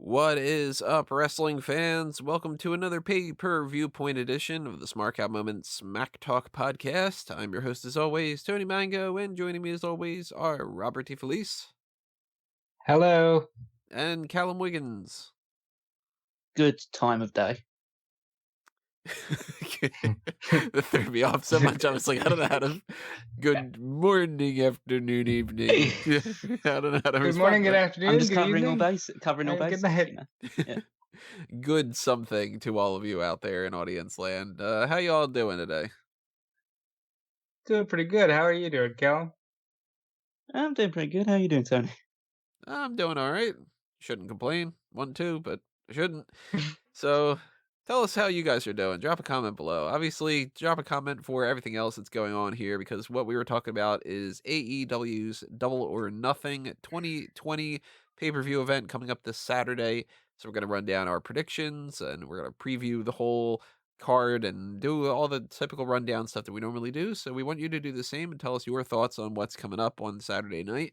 What is up, wrestling fans? Welcome to another Pay-Per-Viewpoint edition of the Smark Out Moment Smack Talk podcast. I'm your host, as always, Tony Mango, and joining me, as always, are Robert T. Felice. Hello. And Callum Wiggins. Good time of day. That threw me off so much. I was like, I don't know how to. Good morning, afternoon, evening. I don't know how to. Good morning, good afternoon. I'm just good covering evening. all bases. Good night. Yeah. Good something to all of you out there in audience land. How y'all doing today? Doing pretty good. How are you doing, Cal? I'm doing pretty good. How are you doing, Tony? I'm doing all right. Shouldn't complain. 1-2, but I shouldn't. So tell us how you guys are doing. Drop a comment below. Obviously, drop a comment for everything else that's going on here, because what we were talking about is AEW's Double or Nothing 2020 pay-per-view event coming up this Saturday. So we're going to run down our predictions, and we're going to preview the whole card and do all the typical rundown stuff that we normally do. So we want you to do the same and tell us your thoughts on what's coming up on Saturday night.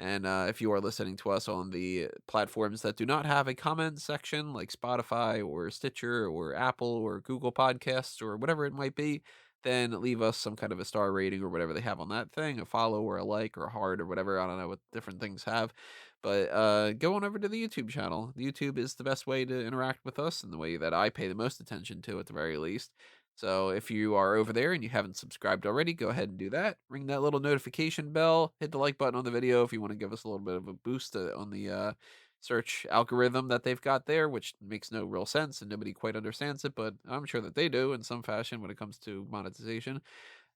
And if you are listening to us on the platforms that do not have a comment section, like Spotify or Stitcher or Apple or Google Podcasts or whatever it might be, then leave us some kind of a star rating or whatever they have on that thing, a follow or a like or a heart or whatever. I don't know what different things have. But go on over to the YouTube channel. The YouTube is the best way to interact with us, and the way that I pay the most attention to, at the very least. So if you are over there and you haven't subscribed already, go ahead and do that. Ring that little notification bell. Hit the like button on the video if you want to give us a little bit of a boost on the search algorithm that they've got there, which makes no real sense and nobody quite understands it, but I'm sure that they do in some fashion when it comes to monetization.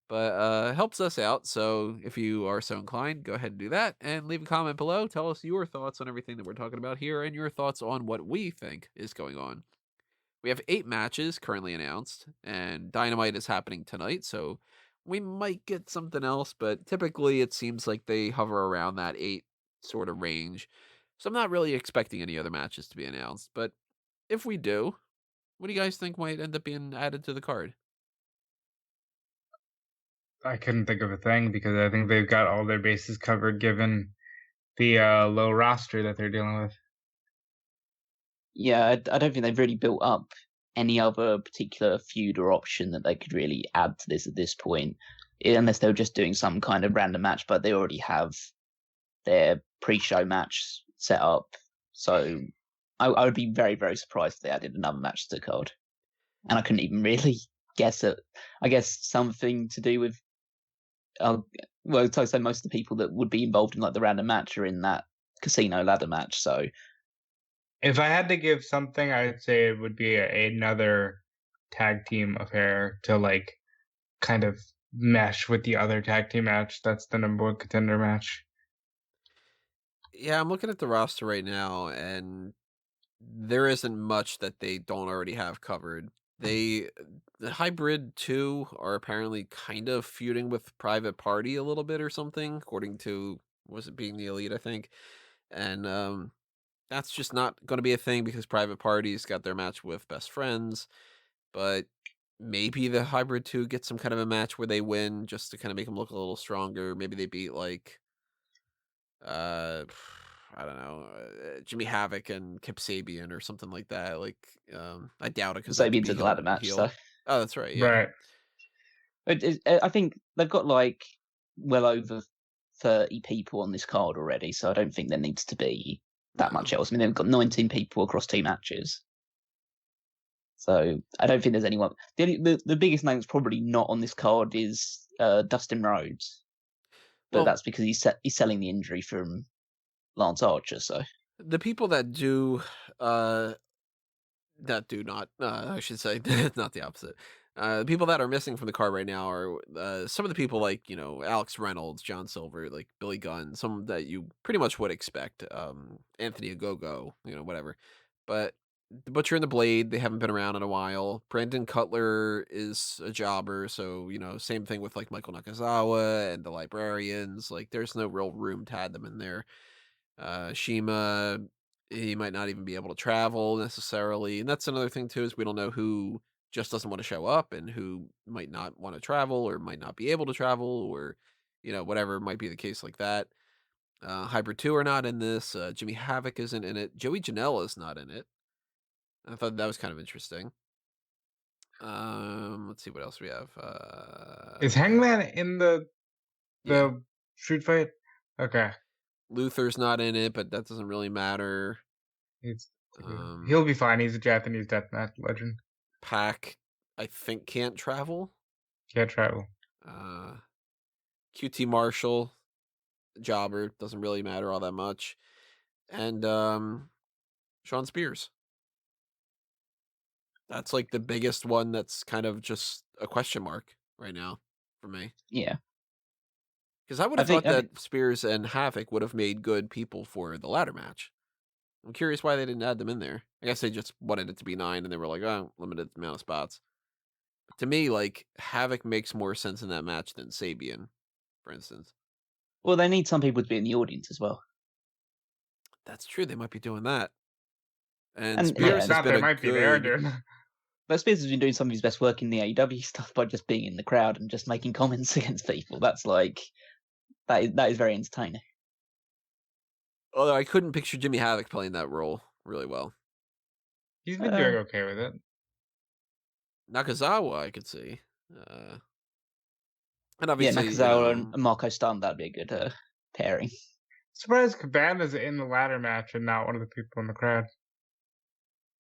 But helps us out, so if you are so inclined, go ahead and do that, and leave a comment below. Tell us your thoughts on everything that we're talking about here, and your thoughts on what we think is going on. We have 8 matches currently announced, and Dynamite is happening tonight, so we might get something else, but typically it seems like they hover around that 8 sort of range. So I'm not really expecting any other matches to be announced, but if we do, what do you guys think might end up being added to the card? I couldn't think of a thing because I think they've got all their bases covered given the low roster that they're dealing with. Yeah, I don't think they've really built up any other particular feud or option that they could really add to this at this point, unless they were just doing some kind of random match, but they already have their pre-show match set up. So I would be very, very surprised if they added another match to the card. And I couldn't even really guess it. I guess something to do with well, so most of the people that would be involved in like the random match are in that casino ladder match. So if I had to give something, I'd say it would be another tag team affair to like kind of mesh with the other tag team match. That's the number 1 contender match. Yeah, I'm looking at the roster right now, and there isn't much that they don't already have covered. The Hybrid 2 are apparently kind of feuding with Private Party a little bit or something, according to, was it Being the Elite, I think. And that's just not going to be a thing because Private Party's got their match with Best Friends. But maybe the Hybrid 2 gets some kind of a match where they win just to kind of make them look a little stronger. Maybe they beat like I don't know, Jimmy Havoc and Kip Sabian or something like that. Like, I doubt it because Sabian's in the ladder match. So. Oh, that's right. Yeah. Right. I think they've got like well over 30 people on this card already, so I don't think there needs to be that much else. I mean, they've got 19 people across 2 matches. So I don't think there's anyone. The biggest name that's probably not on this card is Dustin Rhodes. But that's because he's selling the injury from Lance Archer. So the people that do not, I should say, not the opposite. The people that are missing from the card right now are some of the people like, Alex Reynolds, John Silver, like Billy Gunn, some that you pretty much would expect. Anthony Ogogo, whatever. But the Butcher and the Blade, they haven't been around in a while. Brandon Cutler is a jobber, so, same thing with like Michael Nakazawa and the Librarians. Like, there's no real room to add them in there. Shima, he might not even be able to travel necessarily. And that's another thing too, is we don't know who just doesn't want to show up and who might not want to travel or might not be able to travel or, whatever might be the case like that. Hybrid 2 are not in this. Jimmy Havoc isn't in it. Joey Janela's not in it. I thought that was kind of interesting. Let's see what else we have. Is Hangman in the Yeah. street fight? Okay. Luther's not in it, but that doesn't really matter. He'll be fine. He's a Japanese deathmatch legend. Pac, I think, can't travel. Can't travel. QT Marshall, Jobber, doesn't really matter all that much. And Shawn Spears. That's like the biggest one that's kind of just a question mark right now for me. Yeah. Because I would have thought that Spears and Havoc would have made good people for the ladder match. I'm curious why they didn't add them in there. I guess they just wanted it to be 9 and they were like, oh, limited amount of spots. But to me, like, Havoc makes more sense in that match than Sabian, for instance. Well, they need some people to be in the audience as well. That's true. They might be doing that. And Spears has been might be there, dude. But Spears has been doing some of his best work in the AEW stuff by just being in the crowd and just making comments against people. That's like that is very entertaining. Although I couldn't picture Jimmy Havoc playing that role really well. He's been doing okay with it. Nakazawa, I could see. And obviously, Nakazawa and Marco Stunt, that'd be a good pairing. Surprised Cabana's in the ladder match and not one of the people in the crowd.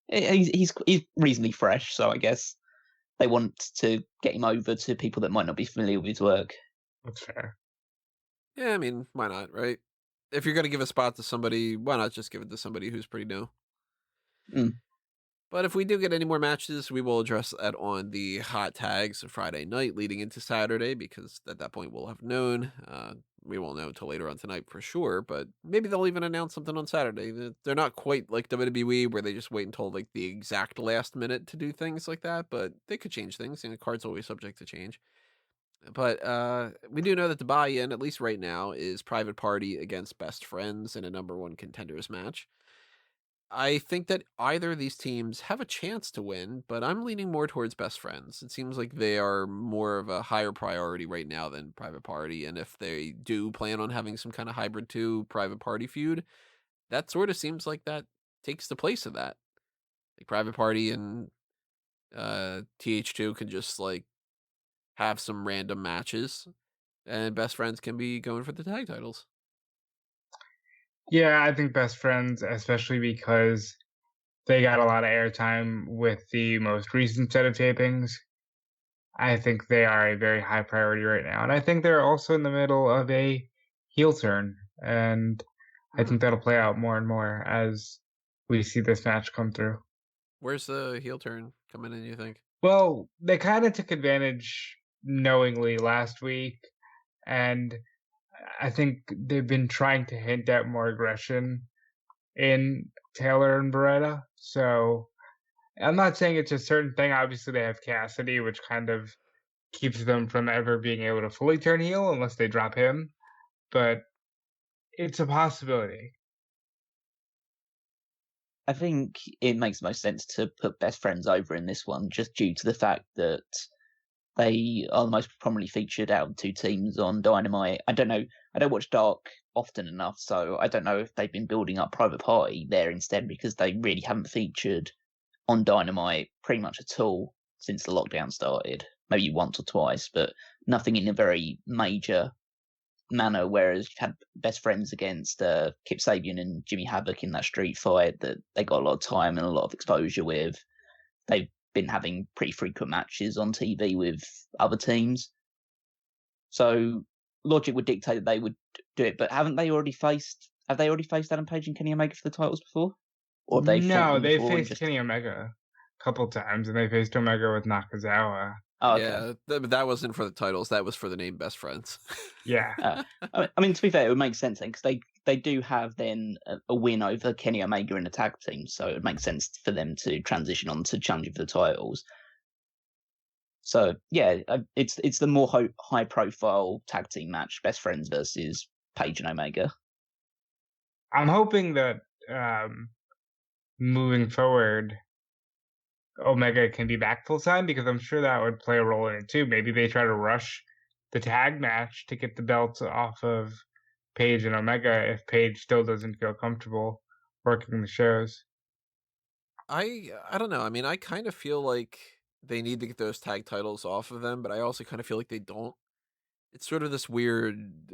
He's reasonably fresh, so I guess they want to get him over to people that might not be familiar with his work. That's fair. Yeah, I mean, why not, right? If you're going to give a spot to somebody, why not just give it to somebody who's pretty new? But if we do get any more matches, we will address that on the hot tags of Friday night leading into Saturday, because at that point we'll have known. We won't know until later on tonight for sure, but maybe they'll even announce something on Saturday. They're not quite like WWE where they just wait until like the exact last minute to do things like that, but they could change things, and the card's always subject to change. But we do know that the buy-in, at least right now, is Private Party against Best Friends in a number 1 contenders match. I think that either of these teams have a chance to win, but I'm leaning more towards Best Friends. It seems like they are more of a higher priority right now than Private Party, and if they do plan on having some kind of hybrid 2 Private Party feud, that sort of seems like that takes the place of that. Like Private Party and TH2 can just like have some random matches, and Best Friends can be going for the tag titles. Yeah, I think Best Friends, especially because they got a lot of airtime with the most recent set of tapings. I think they are a very high priority right now. And I think they're also in the middle of a heel turn. And I think that'll play out more and more as we see this match come through. Where's the heel turn coming in, you think? Well, they kind of took advantage knowingly last week. And I think they've been trying to hint at more aggression in Taylor and Beretta. So I'm not saying it's a certain thing. Obviously, they have Cassidy, which kind of keeps them from ever being able to fully turn heel unless they drop him. But it's a possibility. I think it makes most sense to put Best Friends over in this one, just due to the fact that they are the most prominently featured out of 2 teams on Dynamite. I don't know. I don't watch Dark often enough, so I don't know if they've been building up Private Party there instead, because they really haven't featured on Dynamite pretty much at all since the lockdown started. Maybe once or twice, but nothing in a very major manner. Whereas you've had Best Friends against Kip Sabian and Jimmy Havoc in that street fight that they got a lot of time and a lot of exposure with. They've been having pretty frequent matches on TV with other teams. So logic would dictate that they would do it, but have they already faced Adam Page and Kenny Omega for the titles before? Or they faced Kenny Omega a couple times, and they faced Omega with Nakazawa. Oh, okay. Yeah, that wasn't for the titles. That was for the name Best Friends. Yeah. I mean, to be fair, it would make sense then, because they do have then a win over Kenny Omega in the tag team, so it would make sense for them to transition on to challenging for the titles. So yeah, it's the more high profile tag team match, Best Friends versus Page and Omega. I'm hoping that moving forward, Omega can be back full time, because I'm sure that would play a role in it too. Maybe they try to rush the tag match to get the belts off of Paige and Omega if Paige still doesn't feel comfortable working the shows. I don't know. I mean, I kind of feel like they need to get those tag titles off of them, but I also kind of feel like they don't. It's sort of this weird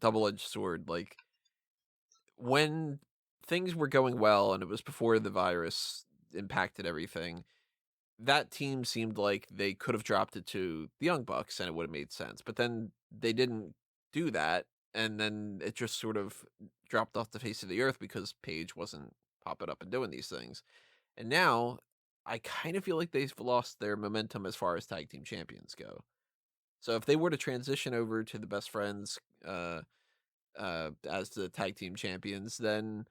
double-edged sword. Like when things were going well and it was before the virus impacted everything, that team seemed like they could have dropped it to the Young Bucks and it would have made sense. But then they didn't do that, and then it just sort of dropped off the face of the earth because Paige wasn't popping up and doing these things. And now I kind of feel like they've lost their momentum as far as tag team champions go. So if they were to transition over to the Best Friends as the tag team champions, then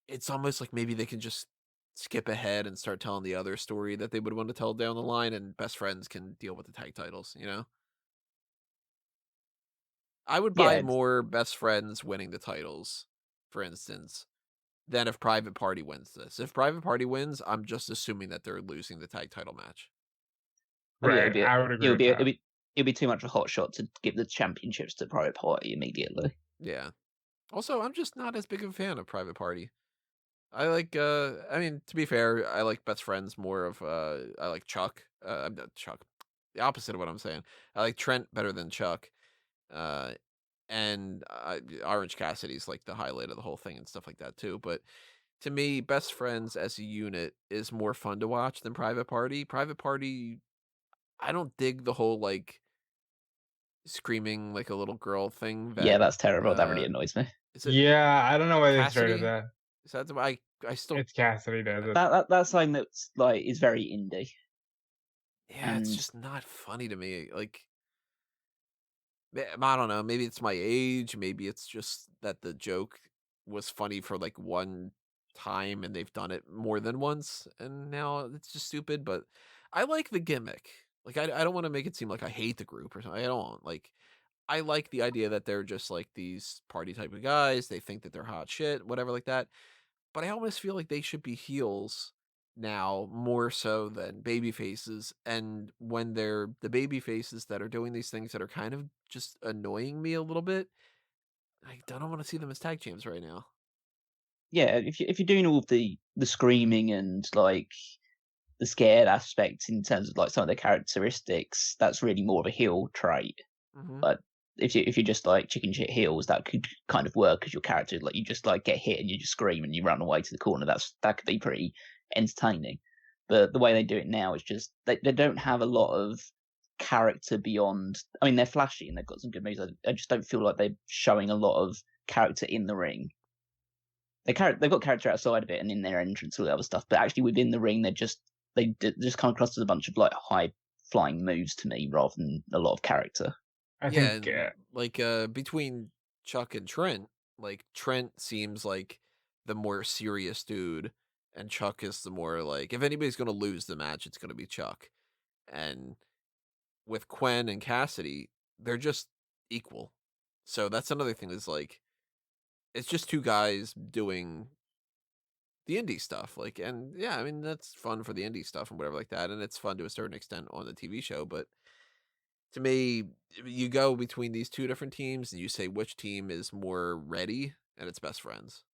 it's almost like maybe they can just skip ahead and start telling the other story that they would want to tell down the line, and Best Friends can deal with the tag titles, you know? I would buy Yeah, more Best Friends winning the titles, for instance, than if Private Party wins this. If Private Party wins, I'm just assuming that they're losing the tag title match. Right, I would agree with that. it'd be too much of a hot shot to give the championships to Private Party immediately. Yeah. Also, I'm just not as big of a fan of Private Party. I like I mean, to be fair, I like Best Friends more of I like Chuck. I'm not Chuck. The opposite of what I'm saying. I like Trent better than Chuck. Uh and Orange Cassidy's like the highlight of the whole thing and stuff like that too, but to me, Best Friends as a unit is more fun to watch than Private Party. Private Party, I don't dig the whole like screaming like a little girl thing that Yeah, that's terrible. That really annoys me. is it Yeah, I don't know why they Cassidy? started that. Is that the I still It's Cassidy does it. That's something that's like is very indie. yeah, it's And just not funny to me. Like I don't know, maybe it's my age, maybe it's just that the joke was funny for like one time and they've done it more than once and now it's just stupid, but I like the gimmick. Like I don't want to make it seem like I hate the group or something. I don't. Like I like the idea that they're just like these party type of guys. They think that they're hot shit, whatever like that. But I almost feel like they should be heels now more so than baby faces. And when they're the baby faces that are doing these things that are kind of just annoying me a little bit, I don't want to see them as tag champs right now. yeah, if you're doing all of the screaming and like the scared aspects in terms of like some of the characteristics, that's really more of a heel trait. Mm-hmm. But if you're just like chicken shit heels, that could kind of work as your character. Like you just like get hit and you just scream and you run away to the corner. That could be pretty entertaining. But the way they do it now is just they don't have a lot of character beyond. I mean, they're flashy and they've got some good moves. I just don't feel like they're showing a lot of character in the ring. They've got character outside of it and in their entrance and all the other stuff. But actually within the ring, they just come across as a bunch of like high flying moves to me rather than a lot of character. I think like between Chuck and Trent, like Trent seems like the more serious dude, and Chuck is the more like if anybody's gonna lose the match, it's gonna be Chuck. And with Quen and Cassidy, they're just equal. So that's another thing is like it's just two guys doing the indie stuff. Like and yeah, I mean that's fun for the indie stuff and whatever like that, and it's fun to a certain extent on the TV show, but to me, you go between these two different teams and you say which team is more ready, and it's Best Friends.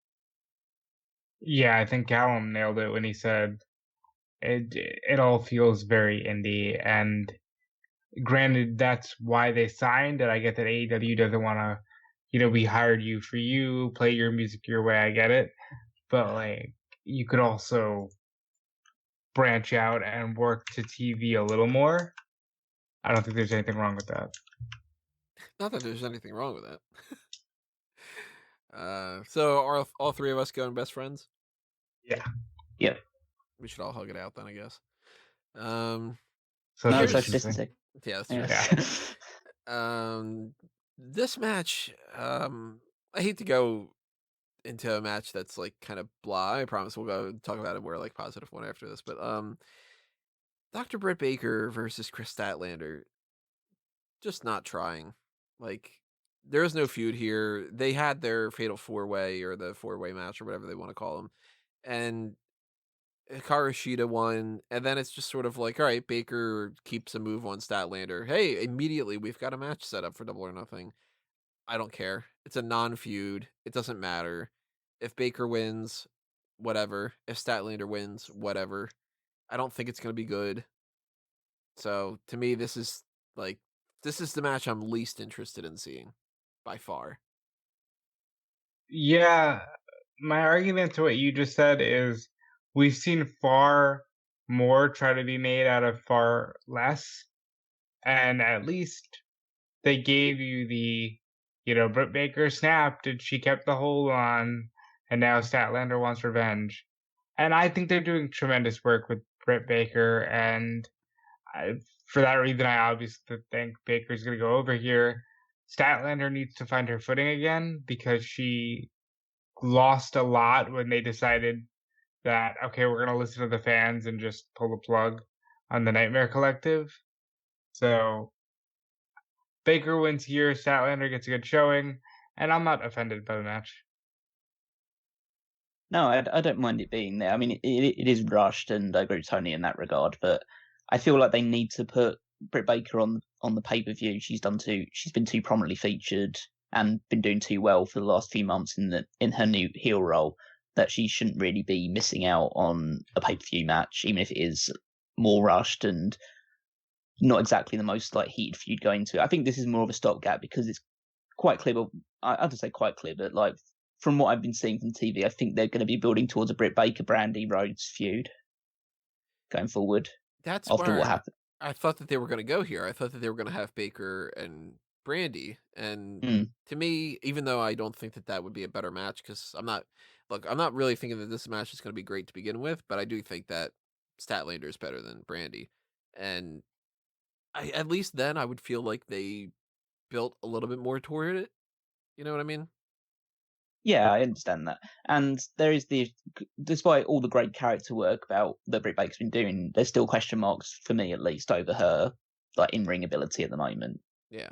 yeah, I think Callum nailed it when he said it all feels very indie. And granted, that's why they signed. And I get that AEW doesn't want to, we hired you for you, play your music your way. I get it, but like you could also branch out and work to TV a little more. I don't think there's anything wrong with that. Not that there's anything wrong with that. So are all three of us going Best Friends? Yeah. Yep. We should all hug it out then, I guess. So No, there's social distancing. distancing. Yeah, that's Yeah. right. This match, I hate to go into a match that's like kind of blah. I promise we'll go talk about a more like positive one after this. But Dr. Britt Baker versus Kris Statlander, just not trying. Like there is no feud here. They had their fatal 4-way or the 4-way match or whatever they want to call them, and Hikaru Shida won, and then it's just sort of like, all right, Baker keeps a move on Statlander. Hey, immediately we've got a match set up for Double or Nothing. I don't care. It's a non-feud. It doesn't matter. If Baker wins, whatever. If Statlander wins, whatever. I don't think it's going to be good. So to me, this is the match I'm least interested in seeing by far. Yeah, my argument to what you just said is we've seen far more try to be made out of far less, and at least they gave you the, Britt Baker snapped and she kept the hold on, and now Statlander wants revenge. And I think they're doing tremendous work with Britt Baker, and for that reason, I obviously think Baker's going to go over here. Statlander needs to find her footing again because she lost a lot when they decided that, okay, we're going to listen to the fans and just pull the plug on the Nightmare Collective. So Baker wins here, Statlander gets a good showing, and I'm not offended by the match. No, I don't mind it being there. I mean, it is rushed, and I agree with Tony in that regard. But I feel like they need to put Britt Baker on the pay-per-view. She's been too prominently featured and been doing too well for the last few months in her new heel role, that she shouldn't really be missing out on a pay-per-view match, even if it is more rushed and not exactly the most heated feud going to. I think this is more of a stopgap because it's quite clear. I'd say quite clear, but from what I've been seeing from TV, I think they're going to be building towards a Britt Baker Brandy Rhodes feud going forward. That's after where what happened. I thought that they were going to go here. I thought that they were going to have Baker and Brandy. And to me, even though I don't think that would be a better match, because I'm not really thinking that this match is going to be great to begin with, but I do think that Statlander is better than Brandy. And at least then I would feel like they built a little bit more toward it. You know what I mean? Yeah, I understand that. And there is despite all the great character work about that Britt Baker's been doing, there's still question marks for me, at least, over her in-ring ability at the moment. Yeah.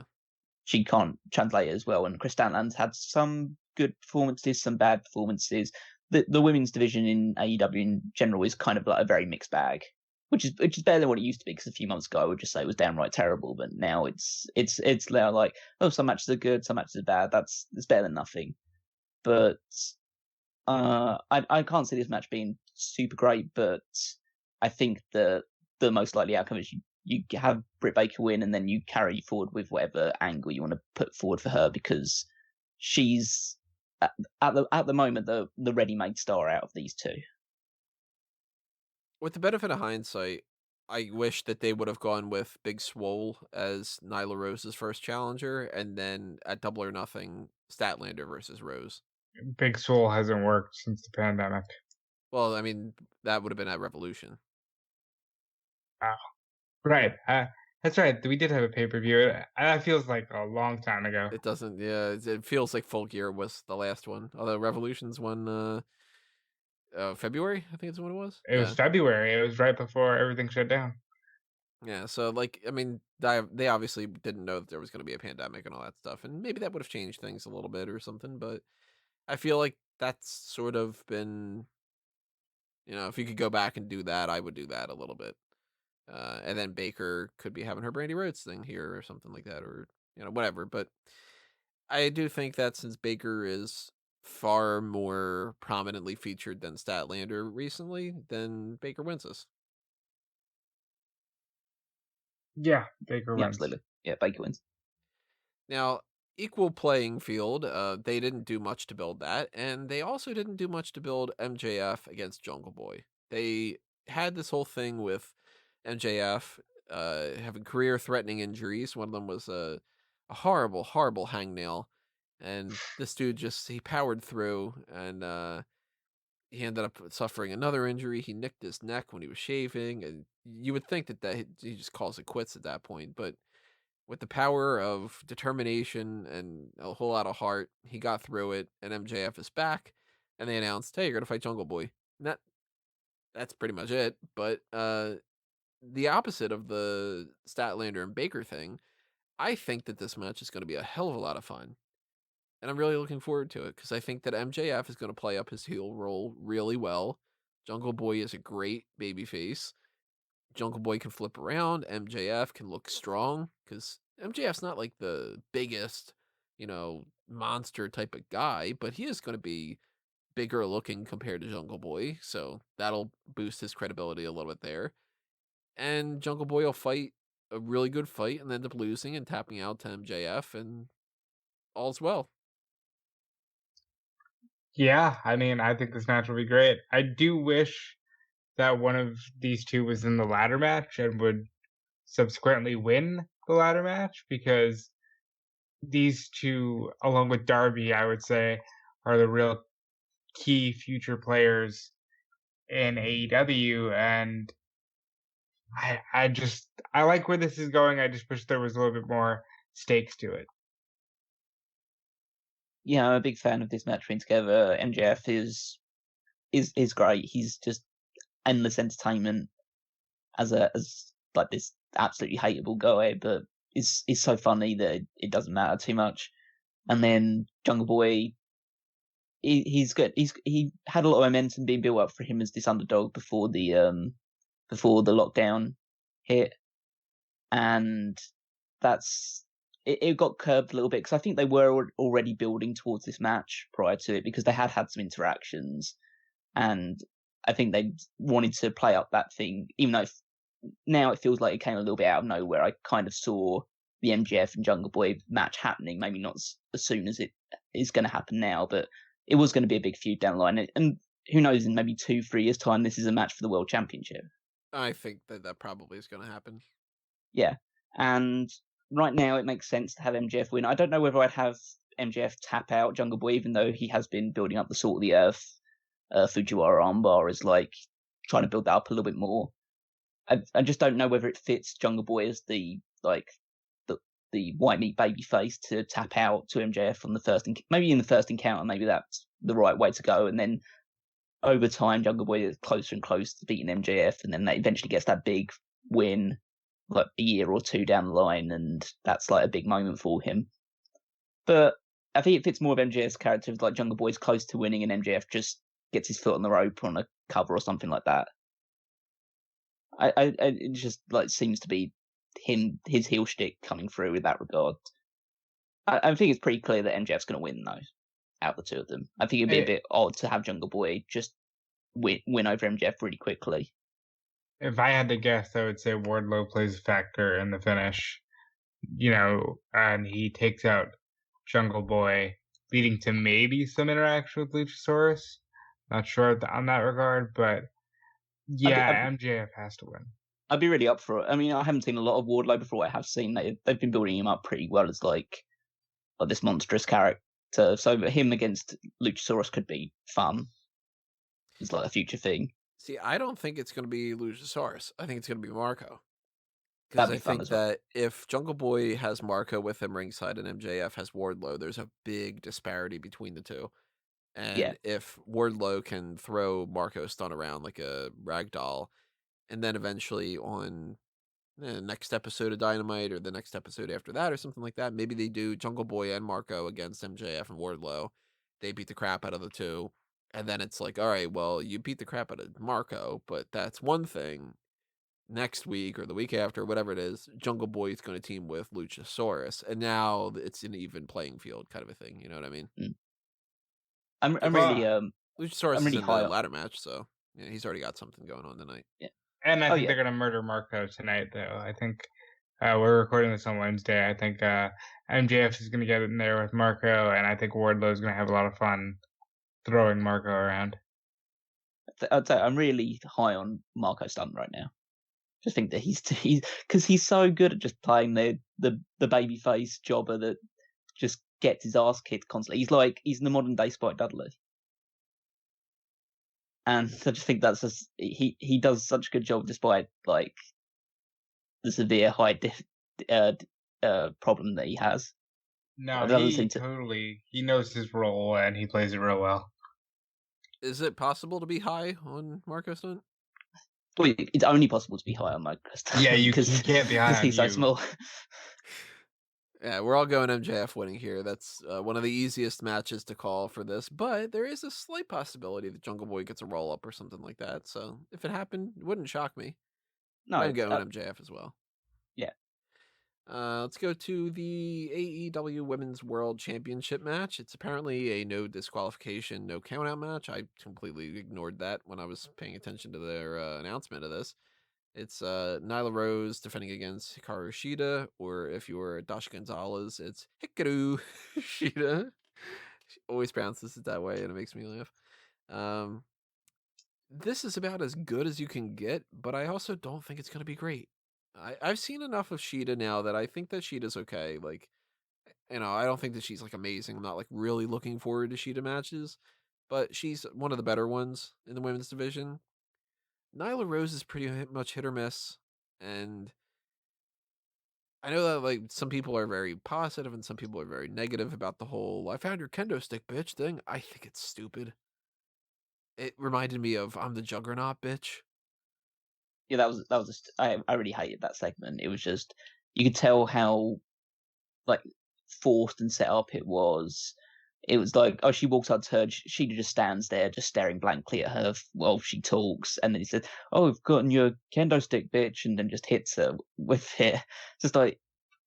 She can't translate as well, and Kris Statlander's had some good performances, some bad performances. The women's division in AEW in general is kind of a very mixed bag, which is better than what it used to be. Because a few months ago, I would just say it was downright terrible, but now it's now some matches are good, some matches are bad. It's better than nothing. But I can't see this match being super great. But I think the most likely outcome is you have Britt Baker win, and then you carry forward with whatever angle you want to put forward for her, because she's at the moment the ready-made star out of these two. With the benefit of hindsight, I wish that they would have gone with Big Swole as Nyla Rose's first challenger, and then at Double or Nothing, Statlander versus Rose. Big Swole hasn't worked since the pandemic. Well, I mean, that would have been at Revolution. Wow. Right. That's right. We did have a pay-per-view. That feels like a long time ago. It doesn't, yeah. It feels like Full Gear was the last one. Although Revolution's one, February, I think it's when it was. It was February. It was right before everything shut down. Yeah, so I mean, they obviously didn't know that there was going to be a pandemic and all that stuff, and maybe that would have changed things a little bit or something. But I feel like that's sort of been, if you could go back and do that, I would do that a little bit. And then Baker could be having her Brandy Rhodes thing here or something like that, or whatever. But I do think that since Baker is far more prominently featured than Statlander recently, then Baker wins this. Yeah, Baker wins. Absolutely. Yeah, Baker wins. Now, equal playing field, they didn't do much to build that, and they also didn't do much to build MJF against Jungle Boy. They had this whole thing with MJF having career-threatening injuries. One of them was a horrible, horrible hangnail, and this dude he powered through, and he ended up suffering another injury. He nicked his neck when he was shaving, and you would think that he just calls it quits at that point, but with the power of determination and a whole lot of heart, he got through it, and MJF is back, and they announced, hey, you're going to fight Jungle Boy. And that's pretty much it, but the opposite of the Statlander and Baker thing, I think that this match is going to be a hell of a lot of fun. And I'm really looking forward to it, because I think that MJF is going to play up his heel role really well. Jungle Boy is a great babyface. Jungle Boy can flip around. MJF can look strong, because MJF's not like the biggest, monster type of guy, but he is going to be bigger looking compared to Jungle Boy, so that'll boost his credibility a little bit there. And Jungle Boy will fight a really good fight and end up losing and tapping out to MJF, and all's well. Yeah, I mean, I think this match will be great. I do wish that one of these two was in the ladder match and would subsequently win the ladder match, because these two, along with Darby, I would say, are the real key future players in AEW, and I like where this is going. I just wish there was a little bit more stakes to it. Yeah, I'm a big fan of this match being together. MJF is great. He's just endless entertainment as like this absolutely hateable guy, but is so funny that it doesn't matter too much. And then Jungle Boy, he's good. He had a lot of momentum being built up for him as this underdog before the lockdown hit, and it got curbed a little bit because I think they were already building towards this match prior to it, because they had some interactions, and I think they wanted to play up that thing, even though now it feels like it came a little bit out of nowhere. I kind of saw the MJF and Jungle Boy match happening, maybe not as soon as it is going to happen now, but it was going to be a big feud down the line. And who knows, in maybe 2-3 years' time, this is a match for the World Championship. I think that probably is going to happen. Yeah, and right now it makes sense to have MJF win. I don't know whether I'd have MJF tap out Jungle Boy, even though he has been building up the Salt of the Earth Fujiwara armbar, is like trying to build that up a little bit more. I just don't know whether it fits Jungle Boy as the white meat baby face to tap out to MJF on the first, maybe in the first encounter, maybe that's the right way to go. And then over time, Jungle Boy is closer and closer to beating MJF, and then that eventually gets that big win, like a year or two down the line, and that's like a big moment for him. But I think it fits more of MJF's character, like Jungle Boy's close to winning, and MJF just gets his foot on the rope on a cover or something like that. It just like seems to be his heel shtick coming through in that regard. I think it's pretty clear that MJF's going to win though, out of the two of them. I think it'd be a bit odd to have Jungle Boy just win over MJF really quickly. If I had to guess, I would say Wardlow plays a factor in the finish. And he takes out Jungle Boy, leading to maybe some interaction with Luchasaurus. Not sure on that regard, but yeah, MJF has to win. I'd be really up for it. I mean, I haven't seen a lot of Wardlow before. I have seen they've been building him up pretty well as like this monstrous character. So him against Luchasaurus could be fun. It's like a future thing. See, I don't think it's going to be Luchasaurus. I think it's going to be Marco. Because I think that if Jungle Boy has Marco with him ringside and MJF has Wardlow, there's a big disparity between the two. And if Wardlow can throw Marco Stunt around like a rag doll, and then eventually on the next episode of Dynamite or the next episode after that or something like that, maybe they do Jungle Boy and Marco against MJF and Wardlow. They beat the crap out of the two. And then it's like, all right, well, you beat the crap out of Marco, but that's one thing. Next week or the week after, whatever it is, Jungle Boy is going to team with Luchasaurus. And now it's an even playing field kind of a thing. You know what I mean? I'm really Luchasaurus is in the ladder match, so yeah, he's already got something going on tonight. Yeah. And I think they're going to murder Marco tonight, though. I think we're recording this on Wednesday. I think MJF is going to get in there with Marco, and I think Wardlow is going to have a lot of fun throwing Marco around. I'd say I'm really high on Marco Stunt right now. Just think that he's because he's so good at just playing the babyface jobber that just gets his ass kicked constantly. He's the modern day Spike Dudley. And I just think that's he does such a good job despite like the severe height problem that he has. No, he knows his role and he plays it real well. Is it possible to be high on Marco Stunt? Well, it's only possible to be high on Marco Stunt. Yeah, you can't be high because he's so small. Yeah, we're all going MJF winning here. That's one of the easiest matches to call for this, but there is a slight possibility that Jungle Boy gets a roll-up or something like that. So if it happened, it wouldn't shock me. No, I'm going MJF as well. Yeah. Let's go to the AEW Women's World Championship match. It's apparently a no disqualification, no countout match. I completely ignored that when I was paying attention to their announcement of this. It's Nyla Rose defending against Hikaru Shida, or if you're Dasha Gonzalez, it's Hikaru Shida. She always pronounces it that way, and it makes me laugh. This is about as good as you can get, but I also don't think it's going to be great. I've seen enough of Shida now that I think that Shida's okay. Like, I don't think that she's like amazing. I'm not like really looking forward to Shida matches, but she's one of the better ones in the women's division. Nyla Rose is pretty much hit or miss, and I know that like some people are very positive and some people are very negative about the whole "I found your kendo stick, bitch" thing. I think it's stupid. It reminded me of "I'm the Juggernaut, bitch." Yeah, I really hated that segment. It was just, you could tell how like forced and set up it was. It was like, oh, she walks out to her, she just stands there, just staring blankly at her while she talks, and then he says, "Oh, I've gotten your kendo stick, bitch," and then just hits her with it. Just like,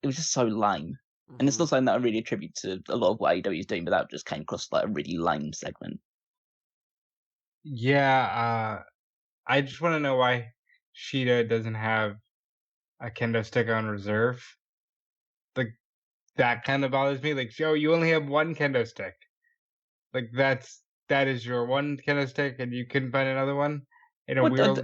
it was just so lame. And it's not something that I really attribute to a lot of what AEW is doing, but that just came across like a really lame segment. Yeah, I just want to know why Shida doesn't have a kendo stick on reserve. Like, that kind of bothers me. Like, Joe, you only have one kendo stick. Like, that is your one kendo stick, and you couldn't find another one in a weird.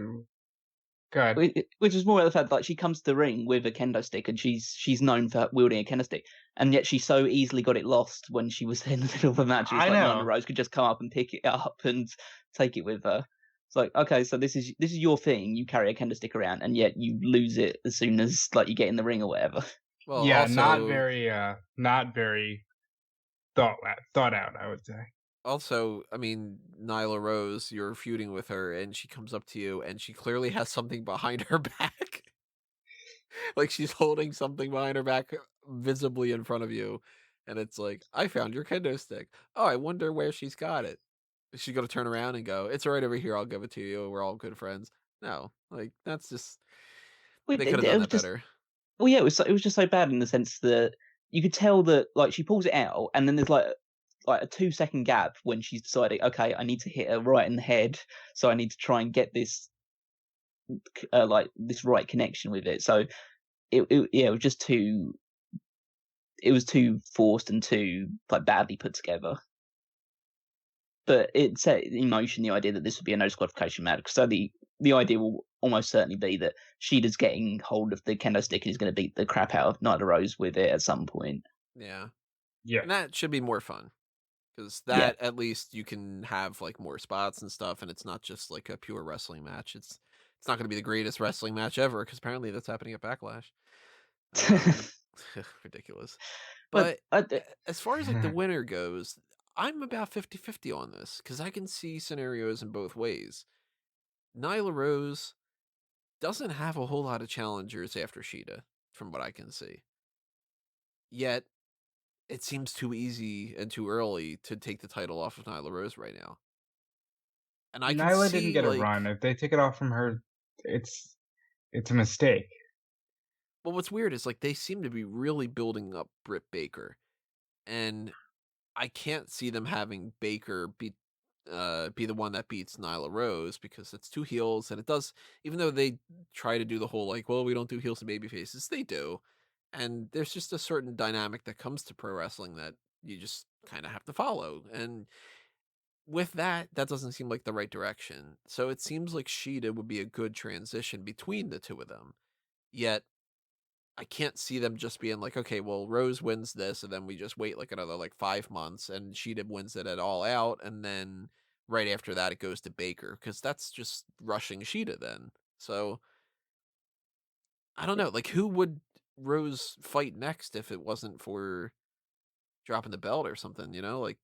God. Which is more of the fact that she comes to the ring with a kendo stick, and she's known for wielding a kendo stick, and yet she so easily got it lost when she was in the middle of a match. It's I like know. Nyla Rose could just come up and pick it up and take it with her. It's like, okay, so this is your thing. You carry a kendo stick around, and yet you lose it as soon as like you get in the ring or whatever. Well, yeah, also, not very thought out, I would say. Also, I mean, Nyla Rose, you're feuding with her, and she comes up to you, and she clearly has something behind her back. Like she's holding something behind her back, visibly in front of you, and it's like, "I found your kendo stick. Oh, I wonder where she's got it." Is she gonna turn around and go, "It's right over here. I'll give it to you. We're all good friends." No, like that's just they could have done that better. Well, yeah, it was just so bad in the sense that you could tell that like she pulls it out, and then there's like a 2-second gap when she's deciding, okay, I need to hit her right in the head, so I need to try and get this like this right connection with it. So it was just too. It was too forced and too like badly put together. But it set in motion the idea that this would be a no disqualification match. So the idea will almost certainly be that Shida's getting hold of the kendo stick and is going to beat the crap out of Nyla Rose with it at some point. Yeah. Yeah. And that should be more fun. Because that, at least, you can have, like, more spots and stuff, and it's not just, like, a pure wrestling match. It's not going to be the greatest wrestling match ever, because apparently that's happening at Backlash. Ridiculous. But as far as, like, the winner goes, I'm about 50-50 on this, because I can see scenarios in both ways. Nyla Rose doesn't have a whole lot of challengers after Shida, from what I can see. Yet, it seems too easy and too early to take the title off of Nyla Rose right now. And I Nyla didn't get a run. If they take it off from her, it's a mistake. Well, what's weird is like they seem to be really building up Britt Baker, and I can't see them having Baker be the one that beats Nyla Rose because it's two heels, and it does. Even though they try to do the whole like, well, we don't do heels and baby faces, they do, and there's just a certain dynamic that comes to pro wrestling that you just kind of have to follow, and with that doesn't seem like the right direction. So it seems like Shida would be a good transition between the two of them. Yet I can't see them just being like, okay, well, Rose wins this, and then we just wait like another like 5 months, and Shida wins it at All Out, and then right after that it goes to Baker, because that's just rushing Shida then. So I don't know, like who would Rose fight next if it wasn't for dropping the belt or something, like.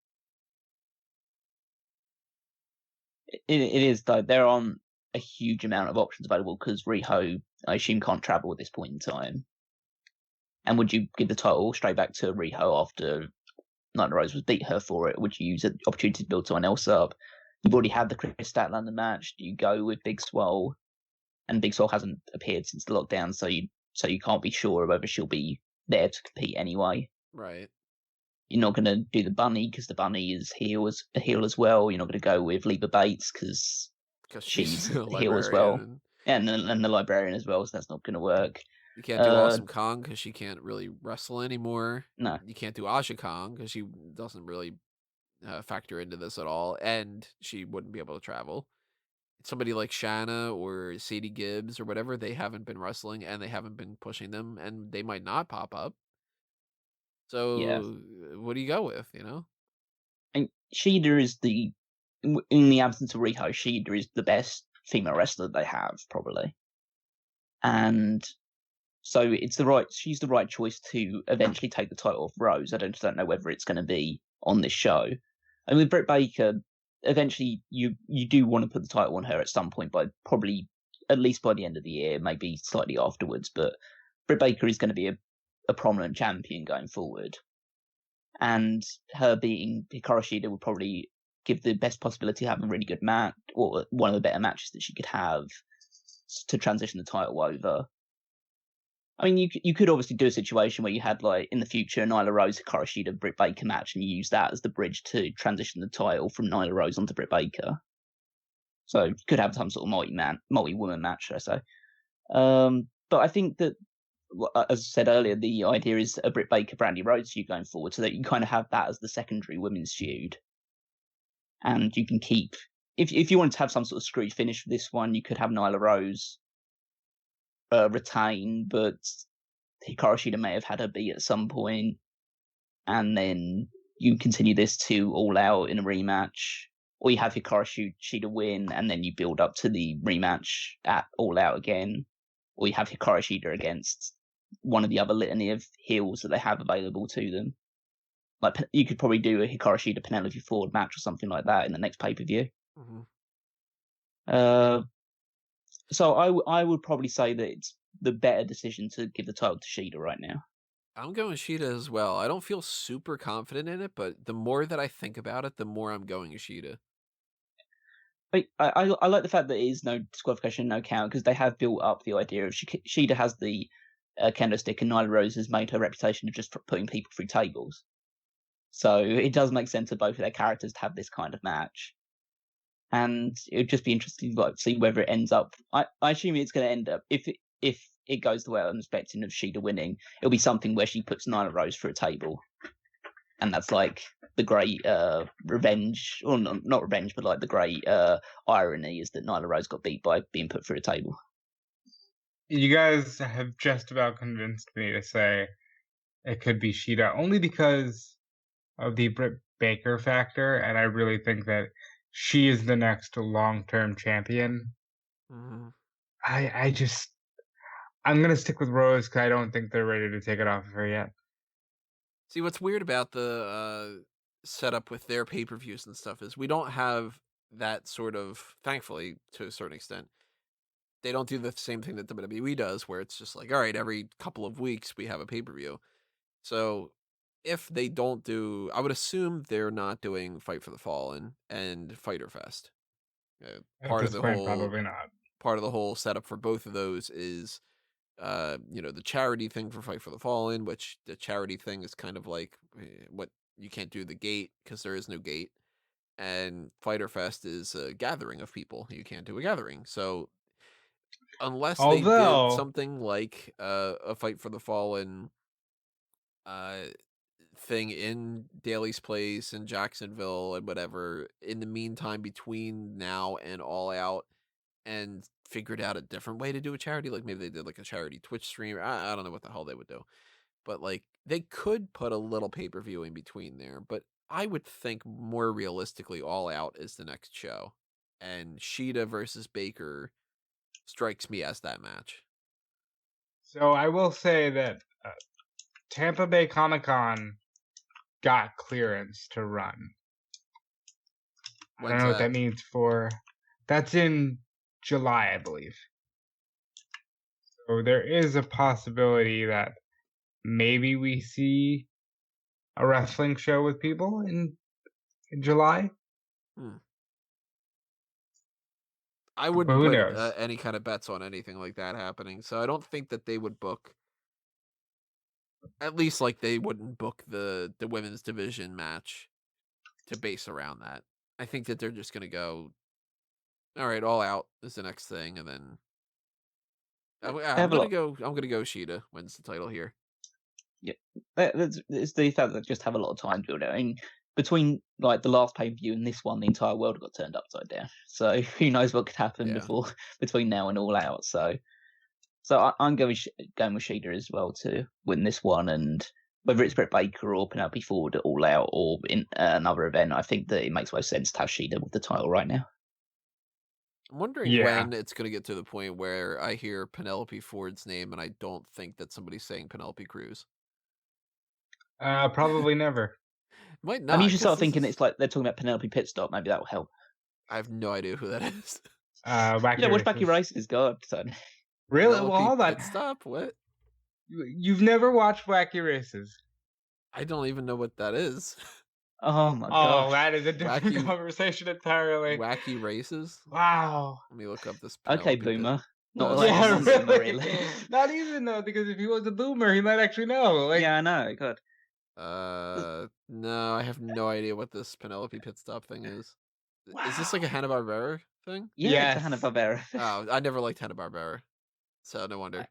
It is though. There aren't a huge amount of options available because Riho, I assume, can't travel at this point in time. And would you give the title straight back to Riho after Nyla Rose was beat her for it? Would you use the opportunity to build someone else up? You've already had the Kris Statlander match. Do you go with Big Swole? And Big Swole hasn't appeared since the lockdown, so you so you can't be sure whether she'll be there to compete anyway. Right. You're not going to do the bunny because the bunny is a heel as well. You're not going to go with Leva Bates because she's a a heel as well, and and the librarian as well. So that's not going to work. You can't do Awesome Kong because she can't really wrestle anymore. No, you can't do Aja Kong because she doesn't really factor into this at all, and she wouldn't be able to travel. Somebody like Shanna or Sadie Gibbs or whatever, they haven't been wrestling and they haven't been pushing them, and they might not pop up. So yeah. What do you go with, you know? And Shida is in the absence of Riho, Shida is the best female wrestler they have, probably. And so she's the right choice to eventually take the title off Rose. I don't know whether it's going to be on this show. And with Britt Baker, eventually you do want to put the title on her at some point, by probably at least by the end of the year, maybe slightly afterwards. But Britt Baker is going to be a prominent champion going forward. And her beating Hikaru Shida would probably give the best possibility of having a really good match, or one of the better matches that she could have to transition the title over. I mean, you could obviously do a situation where you had, like, in the future, Nyla Rose, Hikaru Shida, Britt Baker match, and you use that as the bridge to transition the title from Nyla Rose onto Britt Baker. So you could have some sort of multi-woman match, should I say. But I think that, as I said earlier, the idea is a Britt Baker Brandy Rhodes feud going forward, so that you kind of have that as the secondary women's feud. And you can keep, if you wanted to have some sort of screwed finish for this one, you could have Nyla Rose retain, but Hikaru Shida may have had her beat at some point, and then you continue this to All Out in a rematch, or you have Hikaru Shida win, and then you build up to the rematch at All Out again, or you have Hikaru Shida against one of the other litany of heels that they have available to them. Like, you could probably do a Hikaru Shida Penelope Ford match or something like that in the next pay-per-view. Mm-hmm. So I would probably say that it's the better decision to give the title to Shida right now. I'm going Shida as well. I don't feel super confident in it, but the more that I think about it, the more I'm going Shida. I like the fact that it is no disqualification, no count, because they have built up the idea of Shida has the kendo stick, and Nyla Rose has made her reputation of just putting people through tables. So it does make sense for both of their characters to have this kind of match. And it would just be interesting to see whether it ends up. I assume it's going to end up, if it goes the way I'm expecting of Shida winning, it'll be something where she puts Nyla Rose through a table, and that's like the great revenge, or not revenge, but like the great irony is that Nyla Rose got beat by being put through a table. You guys have just about convinced me to say it could be Shida, only because of the Britt Baker factor, and I really think that she is the next long-term champion. Mm-hmm. I'm going to stick with Rose because I don't think they're ready to take it off of her yet. See, what's weird about the setup with their pay-per-views and stuff is we don't have that sort of, thankfully, to a certain extent, they don't do the same thing that WWE does, where it's just like, all right, every couple of weeks we have a pay-per-view. So if they don't do, I would assume they're not doing Fight for the Fallen and Fyter Fest. At this point, probably not. Part of the whole setup for both of those is, the charity thing for Fight for the Fallen, which the charity thing is kind of like what you can't do the gate because there is no gate, and Fyter Fest is a gathering of people. You can't do a gathering, so unless they did something like a Fight for the Fallen thing in Daly's Place and Jacksonville and whatever, in the meantime between now and All Out, and figured out a different way to do a charity, like maybe they did like a charity Twitch stream. I don't know what the hell they would do, but like they could put a little pay-per-view in between there. But I would think more realistically, All Out is the next show, and Shida versus Baker strikes me as that match. So I will say that Tampa Bay Comic-Con got clearance to run. I don't know what that means for. That's in July, I believe. So there is a possibility that maybe we see a wrestling show with people in July. I But wouldn't who put knows? any kind of bets on anything like that happening. So I don't think that they would book, at least like they wouldn't book the women's division match to base around that. I think that they're just gonna go, all right, All Out is the next thing, and then I'm have a gonna lot. go. I'm gonna go. Shida wins the title here. Yeah, it's the fact that just have a lot of time to build it. I mean, between like the last pay-per-view and this one, the entire world got turned upside down. So who knows what could happen Yeah. between now and All Out. So I'm going with Shida as well to win this one, and whether it's Britt Baker or Penelope Ford at All Out or in another event, I think that it makes most sense to have Shida with the title right now. I'm wondering Yeah. when it's gonna get to the point where I hear Penelope Ford's name and I don't think that somebody's saying Penelope Cruz. Probably never. Might I not. mean, you should 'cause start this thinking is- it's like they're talking about Penelope Pitstop. Maybe that will help. I have no idea who that is. Wacky Watch Becky Races. Races, God. So. Really? Penelope Well, hold on. Pitstop? What? You've never watched Wacky Races? I don't even know what that is. Oh my Oh, god. that is a different Wacky- conversation entirely. Wacky Races? Wow. Let me look up this. Okay, Penelope Pit- boomer. No, Not it's- like Yeah, non-boomer, really. Not even though, because if he was a boomer, he might actually know. Like, Yeah, I know. God. No, I have no idea what this Penelope Pitstop thing is. Is this like a Hanna-Barbera thing? Yeah, Yes. it's a Hanna-Barbera. Oh, I never liked Hanna-Barbera, so no wonder.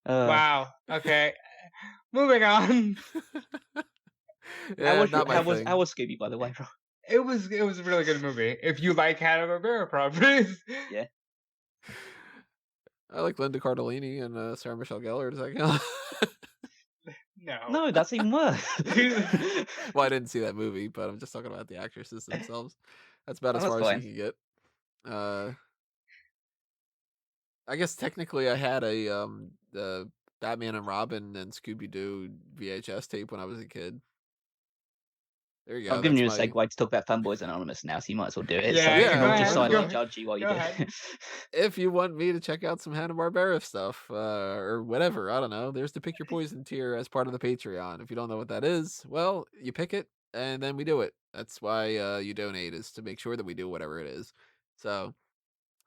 wow. Okay. Moving on. Yeah, not my how thing. was Scooby, by the way, bro? It was a really good movie. If you like Hanna-Barbera properties. Yeah. I like Linda Cardellini and Sarah Michelle Gellar. Does that count? No. No, that's even worse. Well, I didn't see that movie, but I'm just talking about the actresses themselves. That's about as Oh, far that's as you can get. I guess technically I had the Batman and Robin and Scooby Doo VHS tape when I was a kid. There you go. I'm giving you a that's my- segue to talk about Fanboys Anonymous now, so you might as well do it. Yeah, so yeah, I'll go just ahead, silently go judge you while you go do it. ahead. If you want me to check out some Hanna-Barbera stuff, or whatever, I don't know. There's the Pick Your Poison tier as part of the Patreon. If you don't know what that is, well, you pick it, and then we do it. That's why you donate, is to make sure that we do whatever it is. So,